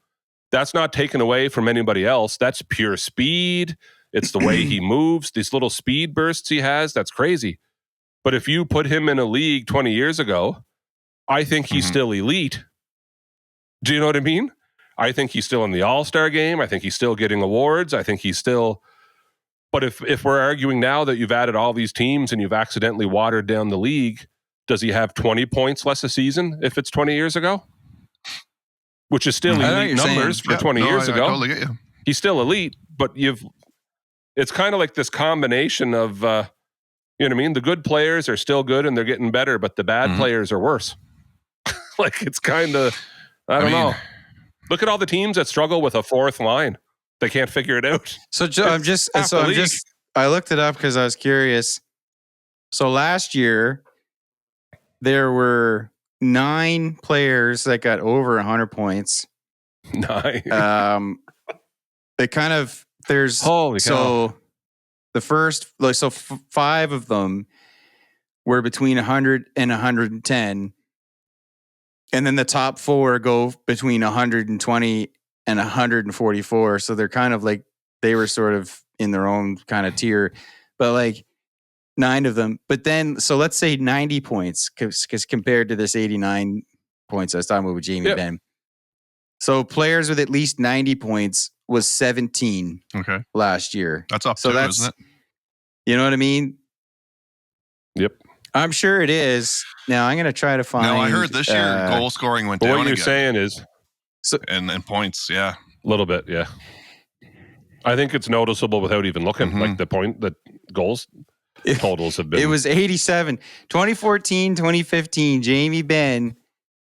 That's not taken away from anybody else. That's pure speed. It's the way he moves, these little speed bursts he has. That's crazy. But if you put him in a league 20 years ago, I think he's still elite. Do you know what I mean? I think he's still in the All-Star game. I think he's still getting awards. I think he's still... But if we're arguing now that you've added all these teams and you've accidentally watered down the league, does he have 20 points less a season if it's 20 years ago? Which is still elite numbers for 20 years ago. I totally get you. He's still elite, but it's kind of like this combination of, you know what I mean? The good players are still good and they're getting better, but the bad players are worse. Like it's kind of... I don't know. Look at all the teams that struggle with a fourth line. They can't figure it out. I looked it up because I was curious. So last year, there were 9 players that got over 100 points. 9. There's holy cow. So the first, 5 of them were between 100 and 110. And then the top 4 go between 120 and 144. So they're kind of like, they were sort of in their own kind of tier, but like 9 of them. But then, so let's say 90 points, because compared to this 89 points I was talking about with Jamie Benn. So players with at least 90 points was 17 last year. That's up so too, isn't it? You know what I mean? Yep. I'm sure it is. Now I'm going to try to find. No, I heard this year goal scoring went down. What you're saying is, and points, yeah, a little bit, yeah. I think it's noticeable without even looking. Like the goals totals have been. It was 87, 2014, 2015. Jamie Benn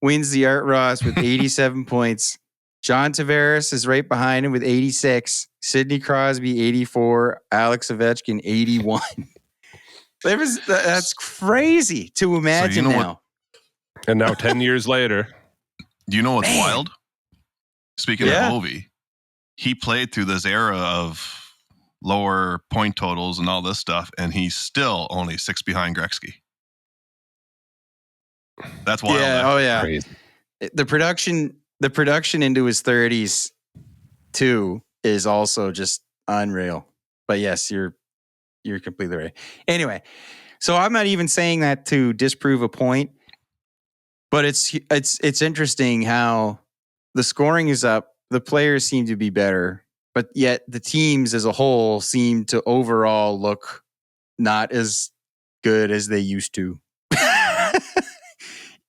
wins the Art Ross with 87 points. John Tavares is right behind him with 86. Sidney Crosby 84. Alex Ovechkin 81. That's crazy to imagine now. And now 10 years later. Do you know what's wild? Speaking of Ovi, he played through this era of lower point totals and all this stuff, and he's still only 6 behind Gretzky. That's wild. Yeah. Man. Oh yeah. Crazy. The production into his 30s too is also just unreal. But yes, you're completely right. Anyway, so I'm not even saying that to disprove a point, but it's interesting how the scoring is up, the players seem to be better, but yet the teams as a whole seem to overall look not as good as they used to.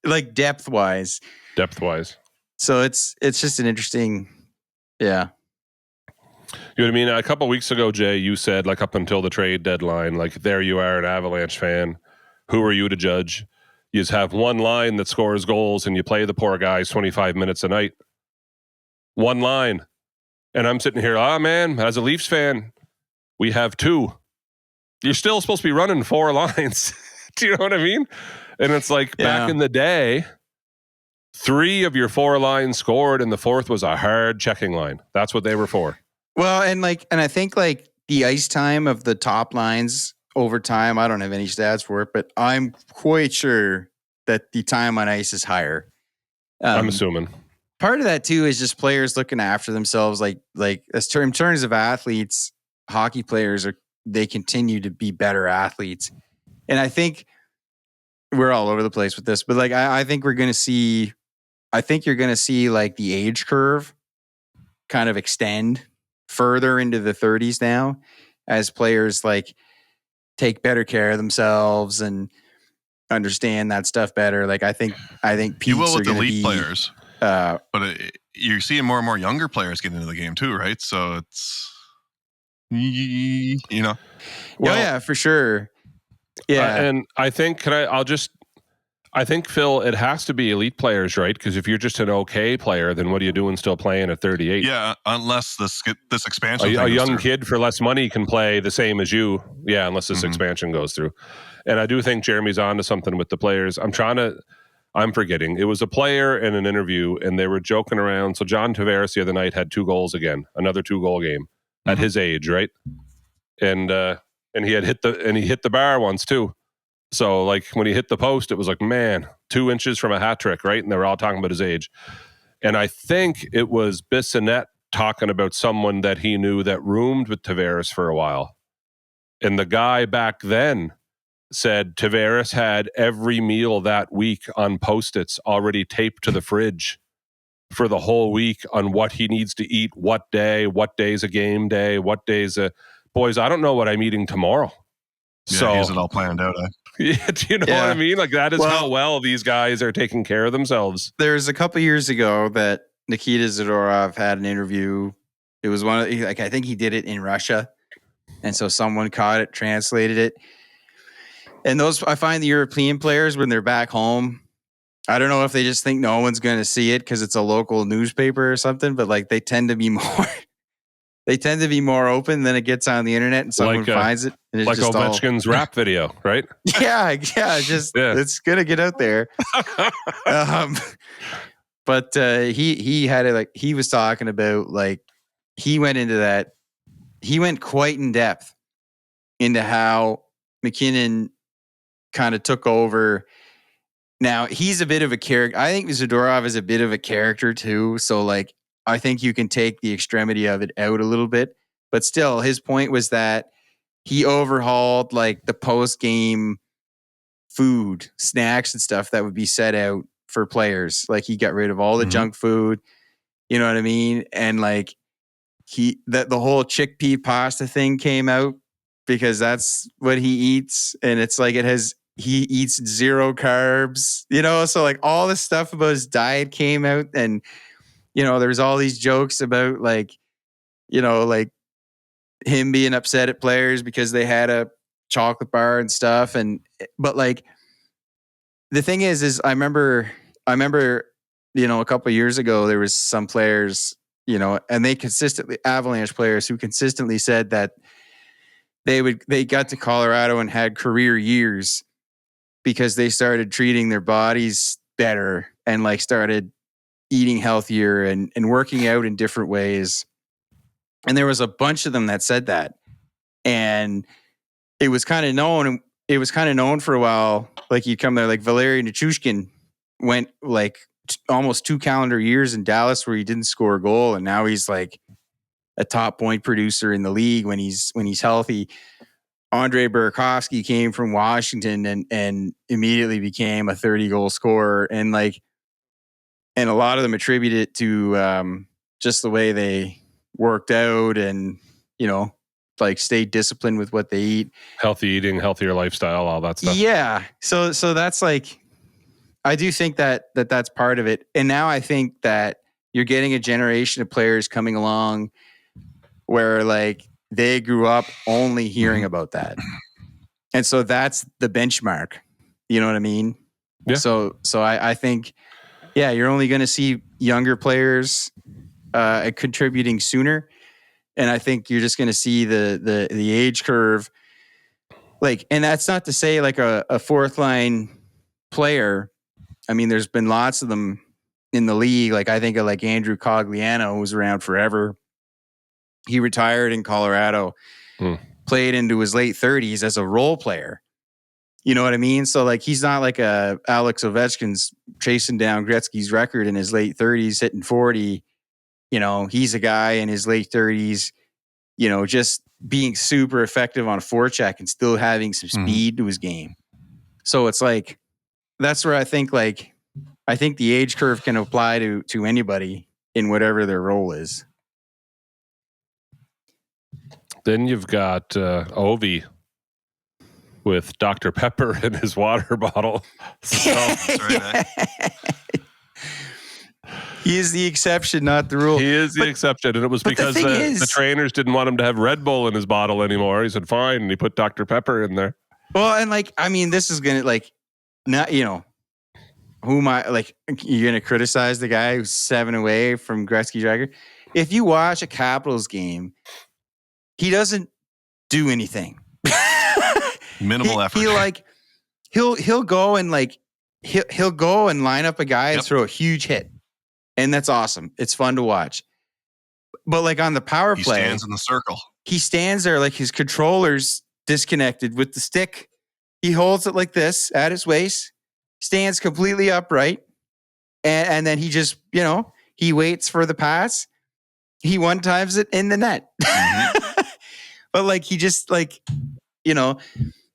Like depth-wise. So it's just an interesting, yeah. You know what I mean? A couple of weeks ago, Jay, you said, like, up until the trade deadline, like, there you are, an Avalanche fan. Who are you to judge? You just have one line that scores goals, and you play the poor guys 25 minutes a night. One line. And I'm sitting here, man, as a Leafs fan, we have 2. You're still supposed to be running 4 lines. Do you know what I mean? And it's like, back in the day, 3 of your 4 lines scored, and the 4th was a hard checking line. That's what they were for. Well, and I think like the ice time of the top lines over time. I don't have any stats for it, but I'm quite sure that the time on ice is higher. I'm assuming. Part of that too is just players looking after themselves. Like in terms of athletes, hockey players they continue to be better athletes. And I think we're all over the place with this, but like, I think you're going to see like the age curve kind of extend further into the 30s now as players like take better care of themselves and understand that stuff better. Like I think peaks you will are with going to elite be players, but you're seeing more and more younger players get into the game too, right? So it's, you know. Well, yeah, for sure. Yeah. And I think, I think, Phil, it has to be elite players, right? Because if you're just an okay player, then what are you doing still playing at 38? Yeah, unless this expansion a young kid for less money can play the same as you. Yeah, unless this expansion goes through. And I do think Jeremy's on to something with the players. I'm forgetting. It was a player in an interview, and they were joking around. So John Tavares the other night had 2 goals again, another 2-goal game at his age, right? And he hit the bar once too. So like when he hit the post, it was like, man, 2 inches from a hat trick, right? And they were all talking about his age. And I think it was Bissonnette talking about someone that he knew that roomed with Tavares for a while. And the guy back then said Tavares had every meal that week on Post-its already taped to the fridge for the whole week on what he needs to eat, what day's a game day, what day's boys, I don't know what I'm eating tomorrow. Yeah, so he has it all planned out. Yeah, do you know what I mean? Like that is how well these guys are taking care of themselves. There's a couple years ago that Nikita Zadorov had an interview. It was I think he did it in Russia. And so someone caught it, translated it. And I find the European players when they're back home, I don't know if they just think no one's going to see it because it's a local newspaper or something, but like they tend to be more open than it gets on the internet and someone finds it. And it's like just Ovechkin's rap video, right? Yeah. It's going to get out there. But he had it like, he was talking about like, he went quite in depth into how McKinnon kind of took over. Now he's a bit of a character. I think Zadorov is a bit of a character too. So like, I think you can take the extremity of it out a little bit, but still his point was that he overhauled like the post-game food, snacks and stuff that would be set out for players. Like he got rid of all the junk food, you know what I mean? And like the whole chickpea pasta thing came out because that's what he eats. And it's like he eats 0 carbs, you know? So like all this stuff about his diet came out and, you know, there's all these jokes about like, you know, like him being upset at players because they had a chocolate bar and stuff. But like, the thing is I remember, you know, a couple of years ago, there was some players, you know, and Avalanche players who consistently said that they got to Colorado and had career years because they started treating their bodies better and like started eating healthier and working out in different ways. And there was a bunch of them that said that. And it was kind of known for a while. Like you come there, like Valeri Nichushkin went like almost 2 calendar years in Dallas where he didn't score a goal. And now he's like a top point producer in the league when he's healthy. Andre Burakovsky came from Washington and immediately became a 30-goal scorer. And a lot of them attribute it to just the way they worked out and, you know, like stay disciplined with what they eat. Healthy eating, healthier lifestyle, all that stuff. Yeah. So that's like, I do think that's part of it. And now I think that you're getting a generation of players coming along where like they grew up only hearing about that. And so that's the benchmark. You know what I mean? Yeah. So I think, yeah, you're only going to see younger players contributing sooner. And I think you're just going to see the age curve. Like, and that's not to say like a fourth line player. I mean, there's been lots of them in the league. Like I think of like Andrew Cogliano, who was around forever. He retired in Colorado played into his late 30s as a role player. You know what I mean? So like he's not like a Alex Ovechkin's chasing down Gretzky's record in his late 30s, hitting 40. You know, he's a guy in his late 30s, you know, just being super effective on a forecheck and still having some speed to his game. So it's like, that's where I think the age curve can apply to anybody in whatever their role is. Then you've got Ovi with Dr. Pepper in his water bottle. So, that's right, He is the exception, not the rule. He is the exception, and it was because the trainers didn't want him to have Red Bull in his bottle anymore. He said, fine, and he put Dr. Pepper in there. Well, and like, I mean, this is going to not, you know, who am I, like, you're going to criticize the guy who's 7 away from Gretzky's record? If you watch a Capitals game, he doesn't do anything. Minimal effort. He'll go and he'll go and line up a guy and throw a huge hit. And that's awesome. It's fun to watch. But like on the power play, he stands in the circle. He stands there like his controller's disconnected with the stick. He holds it like this at his waist, stands completely upright. And then he just, you know, he waits for the pass. He one-times it in the net. But like, he just like, you know,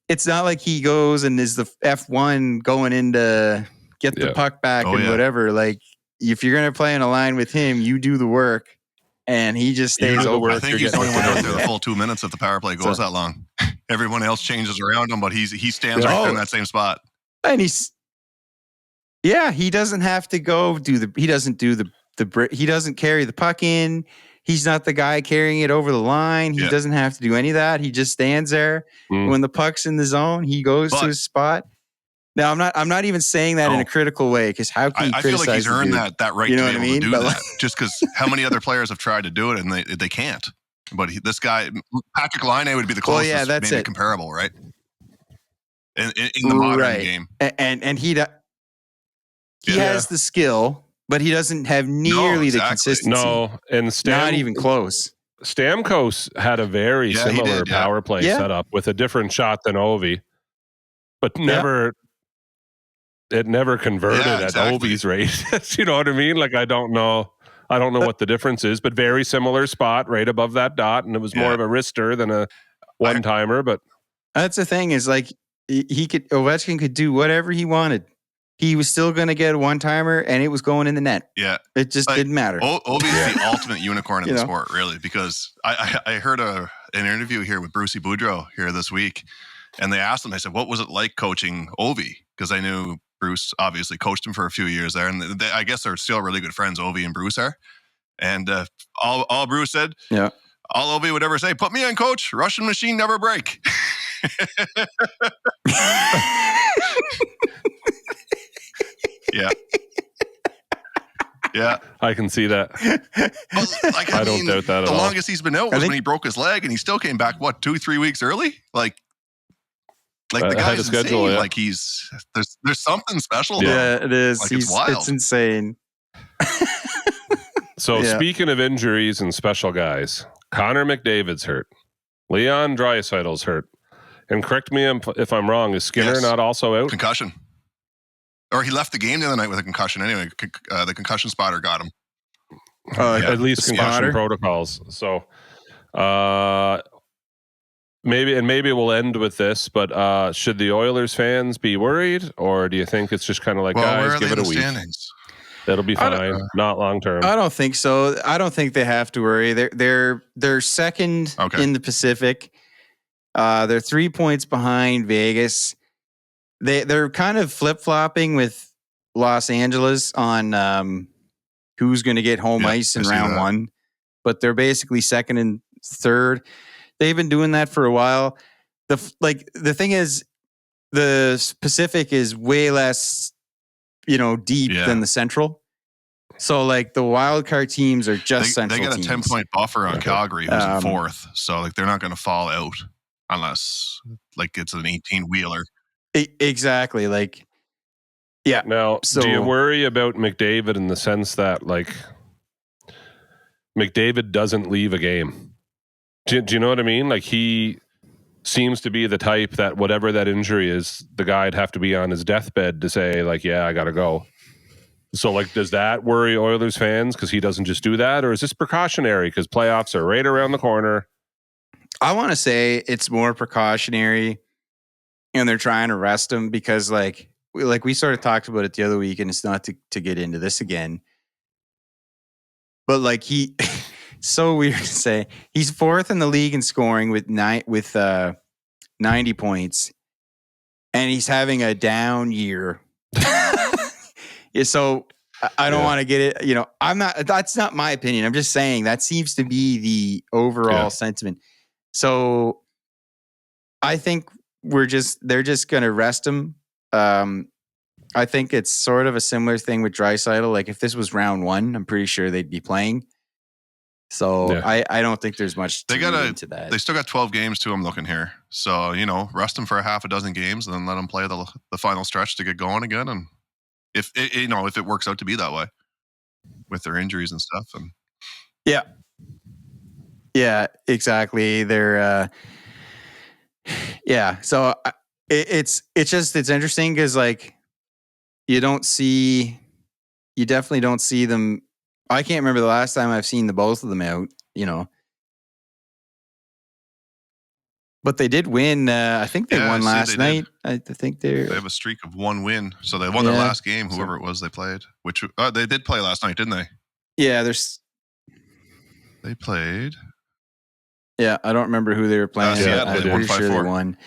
it's not like he goes and is the F1 going in to get the puck back whatever. Like, if you're going to play in a line with him, you do the work, and he just stays over. I think he's the only one out there the full 2 minutes if the power play goes that long. Everyone else changes around him, but he stands right there in that same spot. And he doesn't have to go he doesn't carry the puck in. He's not the guy carrying it over the line. He doesn't have to do any of that. He just stands there. When the puck's in the zone, he goes to his spot. Now, I'm not even saying that in a critical way, because how can you criticize? I feel like he's earned that right, you know, to be able to do that. Just because how many other players have tried to do it and they can't. But this guy, Patrick Laine, would be the closest, maybe comparable, right? In the modern game, and he has the skill, but he doesn't have nearly the consistency. No, and not even close. Stamkos had a very similar power play setup with a different shot than Ovi, but it never converted at Ovi's rate. You know what I mean? Like, I don't know what the difference is, but very similar spot right above that dot, and it was more of a wrister than a one-timer. But that's the thing, is like Ovechkin could do whatever he wanted. He was still going to get a one-timer, and it was going in the net. Yeah. It just didn't matter. Ovi's the ultimate unicorn in the sport, really, because I heard an interview here with Brucey Boudreau here this week, and they asked him, I said, what was it like coaching Ovi? Because I knew Bruce obviously coached him for a few years there, and I guess they're still really good friends, Ovi and Bruce are. And all Bruce said, all Ovi would ever say, put me on, coach. Russian machine never break. Yeah. I can see that. Well, I don't doubt that at all. The longest he's been out was when he broke his leg, and he still came back, 2-3 weeks early? Like the guy's insane. Schedule, like there's something special. Yeah, it is. Like, it's wild. It's insane. So speaking of injuries and special guys, Connor McDavid's hurt. Leon Draisaitl's hurt. And correct me if I'm wrong, is Skinner not also out? Concussion. Or he left the game the other night with a concussion anyway. The concussion spotter got him. At least concussion protocols. So maybe we'll end with this, but should the Oilers fans be worried, or do you think it's just kind of like, guys, give it a week? Standings? That'll be fine. Not long term. I don't think so. I don't think they have to worry. They're second in the Pacific. They're 3 points behind Vegas. They're kind of flip-flopping with Los Angeles on who's going to get home ice in round one, but they're basically second and third. They've been doing that for a while. The thing is, the Pacific is way less, deep than the Central. So like the wild card teams are just Central teams. They got a 10-point buffer on Calgary, who's in fourth. So like they're not going to fall out unless like it's an 18-wheeler. Exactly. Like, yeah. Now, do you worry about McDavid in the sense that like McDavid doesn't leave a game? Do you know what I mean? Like, he seems to be the type that whatever that injury is, the guy'd have to be on his deathbed to say, like, yeah, I got to go. So, like, does that worry Oilers fans because he doesn't just do that? Or is this precautionary because playoffs are right around the corner? I want to say it's more precautionary and they're trying to rest him because, like we sort of talked about it the other week, and it's not to get into this again. But, like, he... so weird to say. He's 4th in the league in scoring with 90 points, and he's having a down year. So I don't want to get it. You know, I'm not. That's not my opinion. I'm just saying that seems to be the overall sentiment. So I think they're just going to rest him. I think it's sort of a similar thing with Draisaitl. Like, if this was round 1, I'm pretty sure they'd be playing. So I don't think there's much to read into that. They still got 12 games to them looking here. So, you know, rest them for a half a dozen games and then let them play the final stretch to get going again. And if it works out to be that way with their injuries and stuff. And yeah, exactly. They're So it's interesting because, like, you definitely don't see them. I can't remember the last time I've seen the both of them out, you know. But they did win. I think they won last night. I think they have a streak of 1 win. So they won their last game, whoever it was they played. Which they did play last night, didn't they? Yeah, they played. Yeah, I don't remember who they were playing. Seattle, I'm pretty sure they won.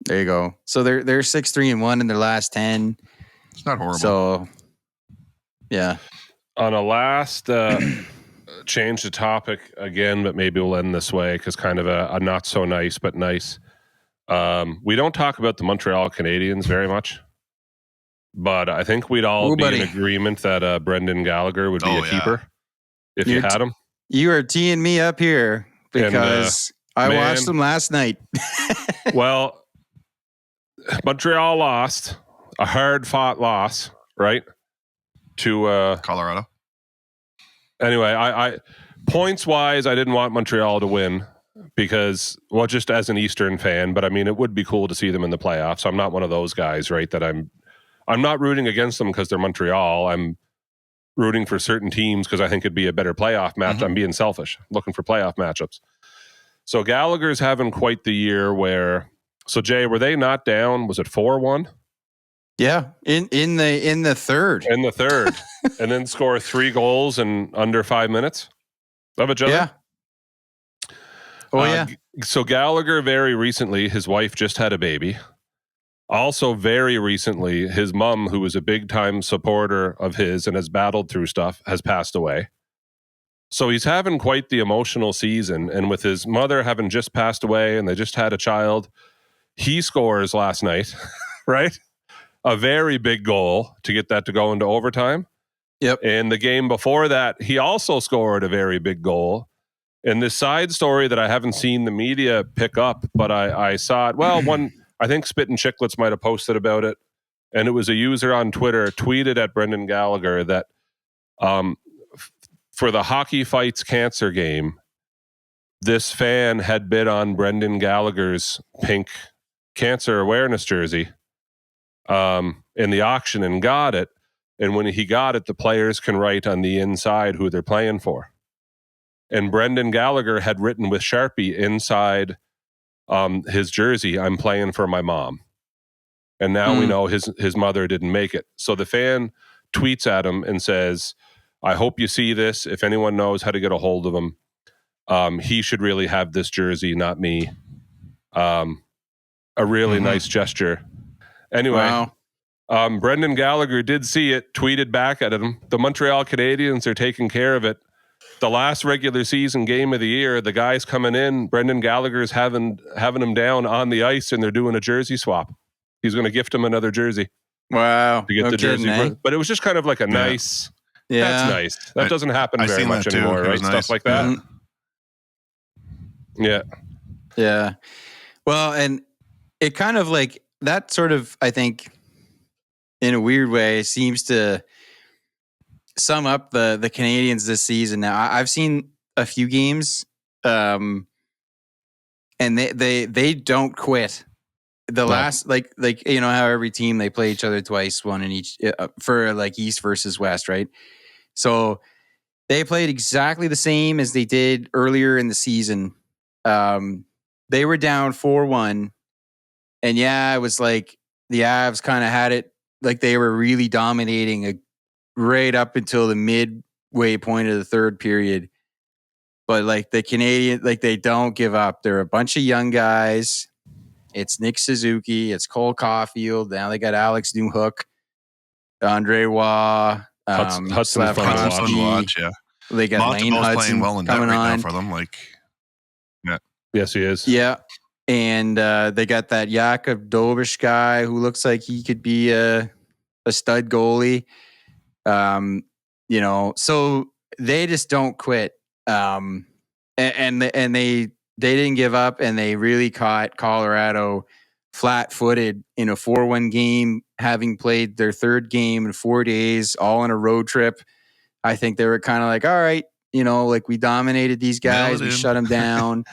There you go. So they're 6-3-1 in their last 10. It's not horrible. So yeah. On a last change the topic again, but maybe we'll end this way because kind of a not so nice but nice. We don't talk about the Montreal Canadiens very much, but I think we'd all be in agreement that Brendan Gallagher would be a keeper if you had him. You are teeing me up here because I watched them last night. Well, Montreal lost, a hard-fought loss, right? To Colorado. Anyway, I points-wise, I didn't want Montreal to win because, well, just as an Eastern fan, but I mean, it would be cool to see them in the playoffs. I'm not one of those guys, right, that I'm not rooting against them because they're Montreal. I'm rooting for certain teams because I think it'd be a better playoff match. I'm being selfish, looking for playoff matchups. So Gallagher's having quite the year where... So, Jay, were they not down? Was it 4-1? Yeah, in the third. In the third. And then score 3 goals in under 5 minutes of each other? Yeah. Oh, yeah. So Gallagher, very recently, his wife just had a baby. Also, very recently, his mom, who was a big-time supporter of his and has battled through stuff, has passed away. So he's having quite the emotional season. And with his mother having just passed away and they just had a child... He scores last night, right? A very big goal to get that to go into overtime. Yep. And the game before that, he also scored a very big goal. And this side story that I haven't seen the media pick up, but I saw it. Well, I think Spittin' Chicklets might have posted about it. And it was a user on Twitter tweeted at Brendan Gallagher that for the Hockey Fights Cancer game, this fan had bid on Brendan Gallagher's pink cancer awareness jersey in the auction and got it. And when he got it, the players can write on the inside who they're playing for. And Brendan Gallagher had written with Sharpie inside his jersey, "I'm playing for my mom." And now we know his mother didn't make it. So the fan tweets at him and says, "I hope you see this. If anyone knows how to get a hold of him, he should really have this jersey, not me." A really nice gesture. Anyway, Brendan Gallagher did see it, tweeted back at him. The Montreal Canadiens are taking care of it. The last regular season game of the year, the guy's coming in. Brendan Gallagher's having him down on the ice, and they're doing a jersey swap. He's going to gift him another jersey. Wow. To get the jersey. But it was just kind of like a nice... Yeah. That's nice. That doesn't happen very much anymore, right? Nice. Stuff like that. Yeah. Yeah. Well, and it kind of like that sort of, I think, in a weird way, seems to sum up the Canadiens this season. Now, I've seen a few games, and they don't quit. The last like you know how every team they play each other twice, one in each for like East versus West, right? So they played exactly the same as they did earlier in the season. They were down 4-1, and it was like the Avs kind of had it like they were really dominating right up until the midway point of the third period. But like the Canadian, like they don't give up. They're a bunch of young guys. It's Nick Suzuki. It's Cole Caulfield. Now they got Alex Newhook, Andre Waugh, Hudson's fun to watch. Yeah, they got Lane Hudson playing well in coming net right on now for them. Like, yeah, yes, he is. Yeah, and they got that Jakub Dobish guy who looks like he could be a stud goalie. You know, so they just don't quit. And they didn't give up, and they really caught Colorado flat-footed in a 4-1 game, having played their third game in 4 days, all on a road trip. I think they were kind of like, all right, you know, like we dominated these guys, we shut them down.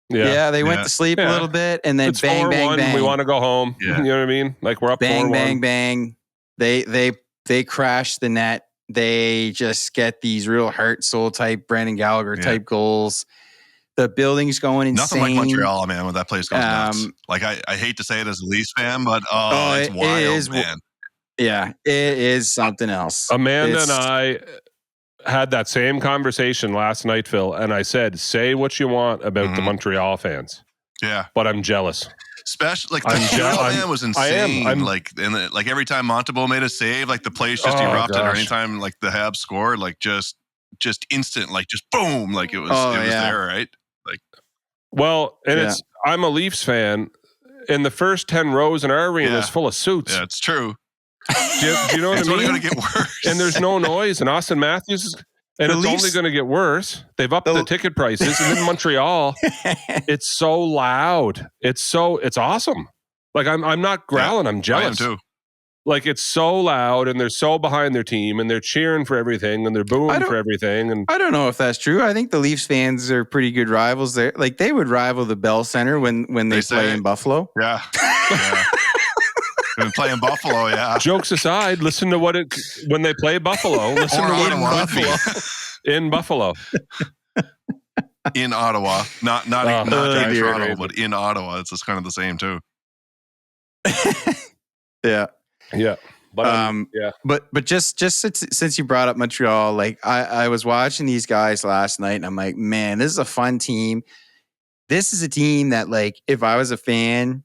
They went to sleep a little bit, and then it's bang, bang, bang. We want to go home. Yeah. You know what I mean? Like we're up 4-1. Bang, bang, bang. They crash the net. They just get these real heart soul type Brendan Gallagher type goals. The building's going insane. Nothing like Montreal, man, when that place goes nuts. Like I hate to say it as a Leafs fan, but it's wild, man. Yeah, it is something else. Amanda and I had that same conversation last night, Phil, and I said, say what you want about the Montreal fans. Yeah. But I'm jealous. Especially like the Montreal man was insane. Like every time Montembeault made a save, like the place just erupted, or anytime like the Habs scored, like just instant, like just boom, like it was there, right? Like, well, and I'm a Leafs fan, and the first 10 rows in our arena is full of suits. Yeah, it's true. Do you know what I mean? It's only going to get worse. And there's no noise, and Austin Matthews and it's only going to get worse. They've upped the ticket prices, and in Montreal, it's so loud. It's awesome. Like I'm not growling. I'm jealous. I am too. Like it's so loud, and they're so behind their team, and they're cheering for everything, and they're booing for everything. And I don't know if that's true. I think the Leafs fans are pretty good rivals. There, like they would rival the Bell Center when they play in Buffalo. Yeah. Been playing Buffalo, Jokes aside, listen to when they play Buffalo. Listen to what in Buffalo. In Ottawa, not in Toronto, but in Ottawa, it's just kind of the same too. Yeah. But but just since you brought up Montreal, like I was watching these guys last night, and I'm like, man, this is a fun team. This is a team that, like, if I was a fan,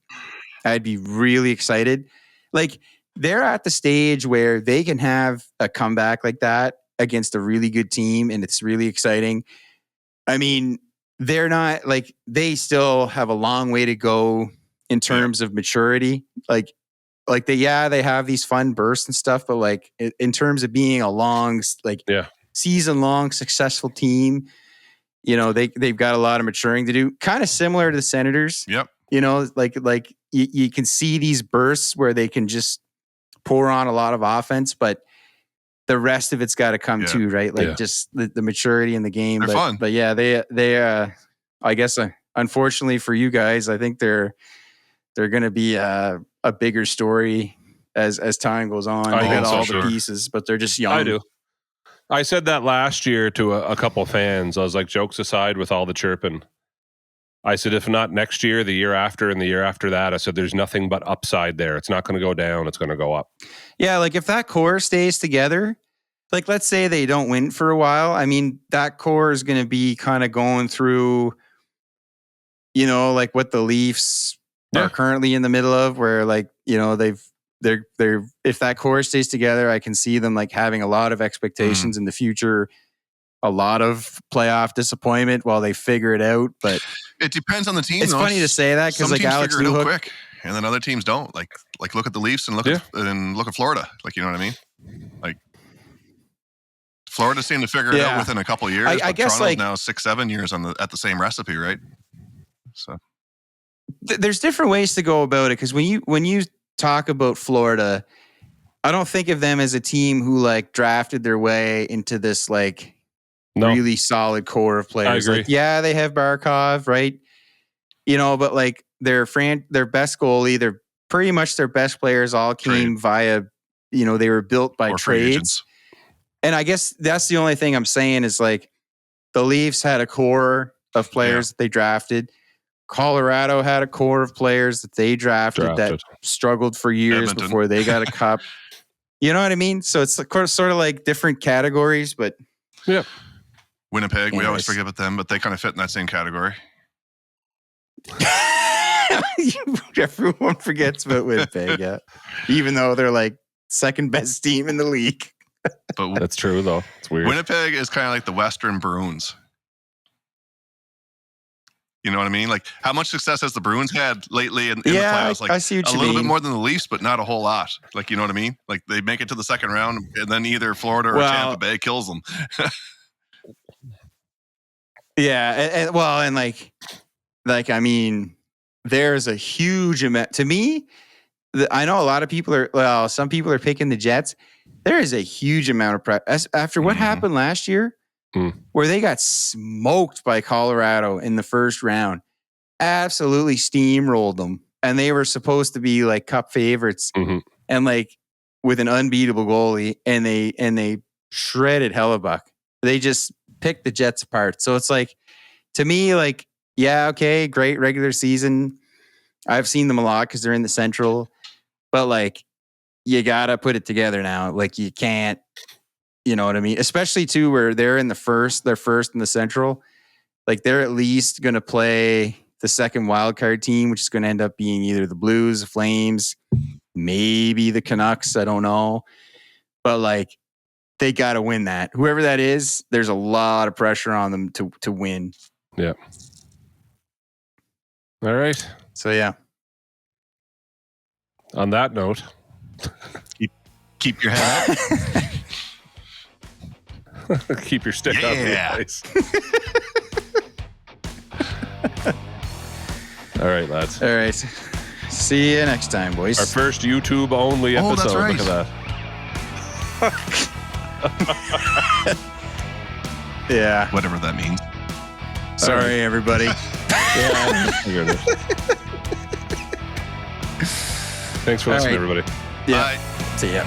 I'd be really excited. Like, they're at the stage where they can have a comeback like that against a really good team, and it's really exciting. I mean, they're not like, they still have a long way to go in terms of maturity. Like they have these fun bursts and stuff, but like in terms of being a long, season long successful team, you know, they've got a lot of maturing to do. Kind of similar to the Senators. Yep. You know, like you can see these bursts where they can just pour on a lot of offense, but the rest of it's got to come too, right? Like just the maturity in the game. They're fun. But yeah, they I guess unfortunately for you guys, I think they're going to be a bigger story as time goes on. They got all the pieces, but they're just young. I do. I said that last year to a couple fans. I was like, jokes aside with all the chirping, I said, if not next year, the year after, and the year after that, I said, there's nothing but upside there. It's not going to go down. It's going to go up. Yeah, like if that core stays together, like let's say they don't win for a while. I mean, that core is going to be kind of going through, you know, like what the Leafs are currently in the middle of, where like, you know, they're if that core stays together, I can see them like having a lot of expectations in the future, a lot of playoff disappointment while they figure it out. But it depends on the team. It's funny to say that because like Alex Newhook, quick, and then other teams don't. Like look at the Leafs and look at Florida. Like, you know what I mean? Like Florida seemed to figure it out within a couple of years. I guess Toronto's now 6-7 years at the same recipe, right? So there's different ways to go about it, because when you talk about Florida, I don't think of them as a team who like drafted their way into this like really solid core of players. I agree. Like, yeah, they have Barkov, right? You know, but like their best goalie, they're pretty much their best players all came via, you know, they were built by trades. And I guess that's the only thing I'm saying is like the Leafs had a core of players that they drafted. Colorado had a core of players that they drafted. That struggled for years before they got a cup. You know what I mean? So it's sort of like different categories, but yeah. Winnipeg, we always forget about them, but they kind of fit in that same category. Everyone forgets about Winnipeg, even though they're like second best team in the league. But that's true, though. It's weird. Winnipeg is kind of like the Western Bruins. You know what I mean? Like, how much success has the Bruins had lately in the playoffs? Like, I see what a you little mean. bit more than the Leafs, but not a whole lot. Like, you know what I mean? Like, they make it to the second round, and then either Florida or Tampa Bay kills them. Yeah, and like I mean, there's a huge amount. To me, I know a lot of people are. Some people are picking the Jets. There is a huge amount of pressure after what happened last year. Where they got smoked by Colorado in the first round, absolutely steamrolled them, and they were supposed to be like cup favorites, and like with an unbeatable goalie, and they shredded Hellebuck. They just picked the Jets apart. So it's like, to me, like, yeah, okay, great regular season. I've seen them a lot because they're in the Central, but like, you gotta put it together now. Like, you can't. You know what I mean? Especially too, where they're first in the Central. Like, they're at least going to play the second wildcard team, which is going to end up being either the Blues, the Flames, maybe the Canucks. I don't know. But like, they got to win that. Whoever that is, there's a lot of pressure on them to win. Yeah. All right. So yeah. On that note, keep your head up. Keep your stick up in place. All right, lads. All right. See you next time, boys. Our first YouTube only episode. That's right. Look at that. Yeah. Whatever that means. Sorry, everybody. Thanks for listening, everybody. Yeah. Bye. See ya.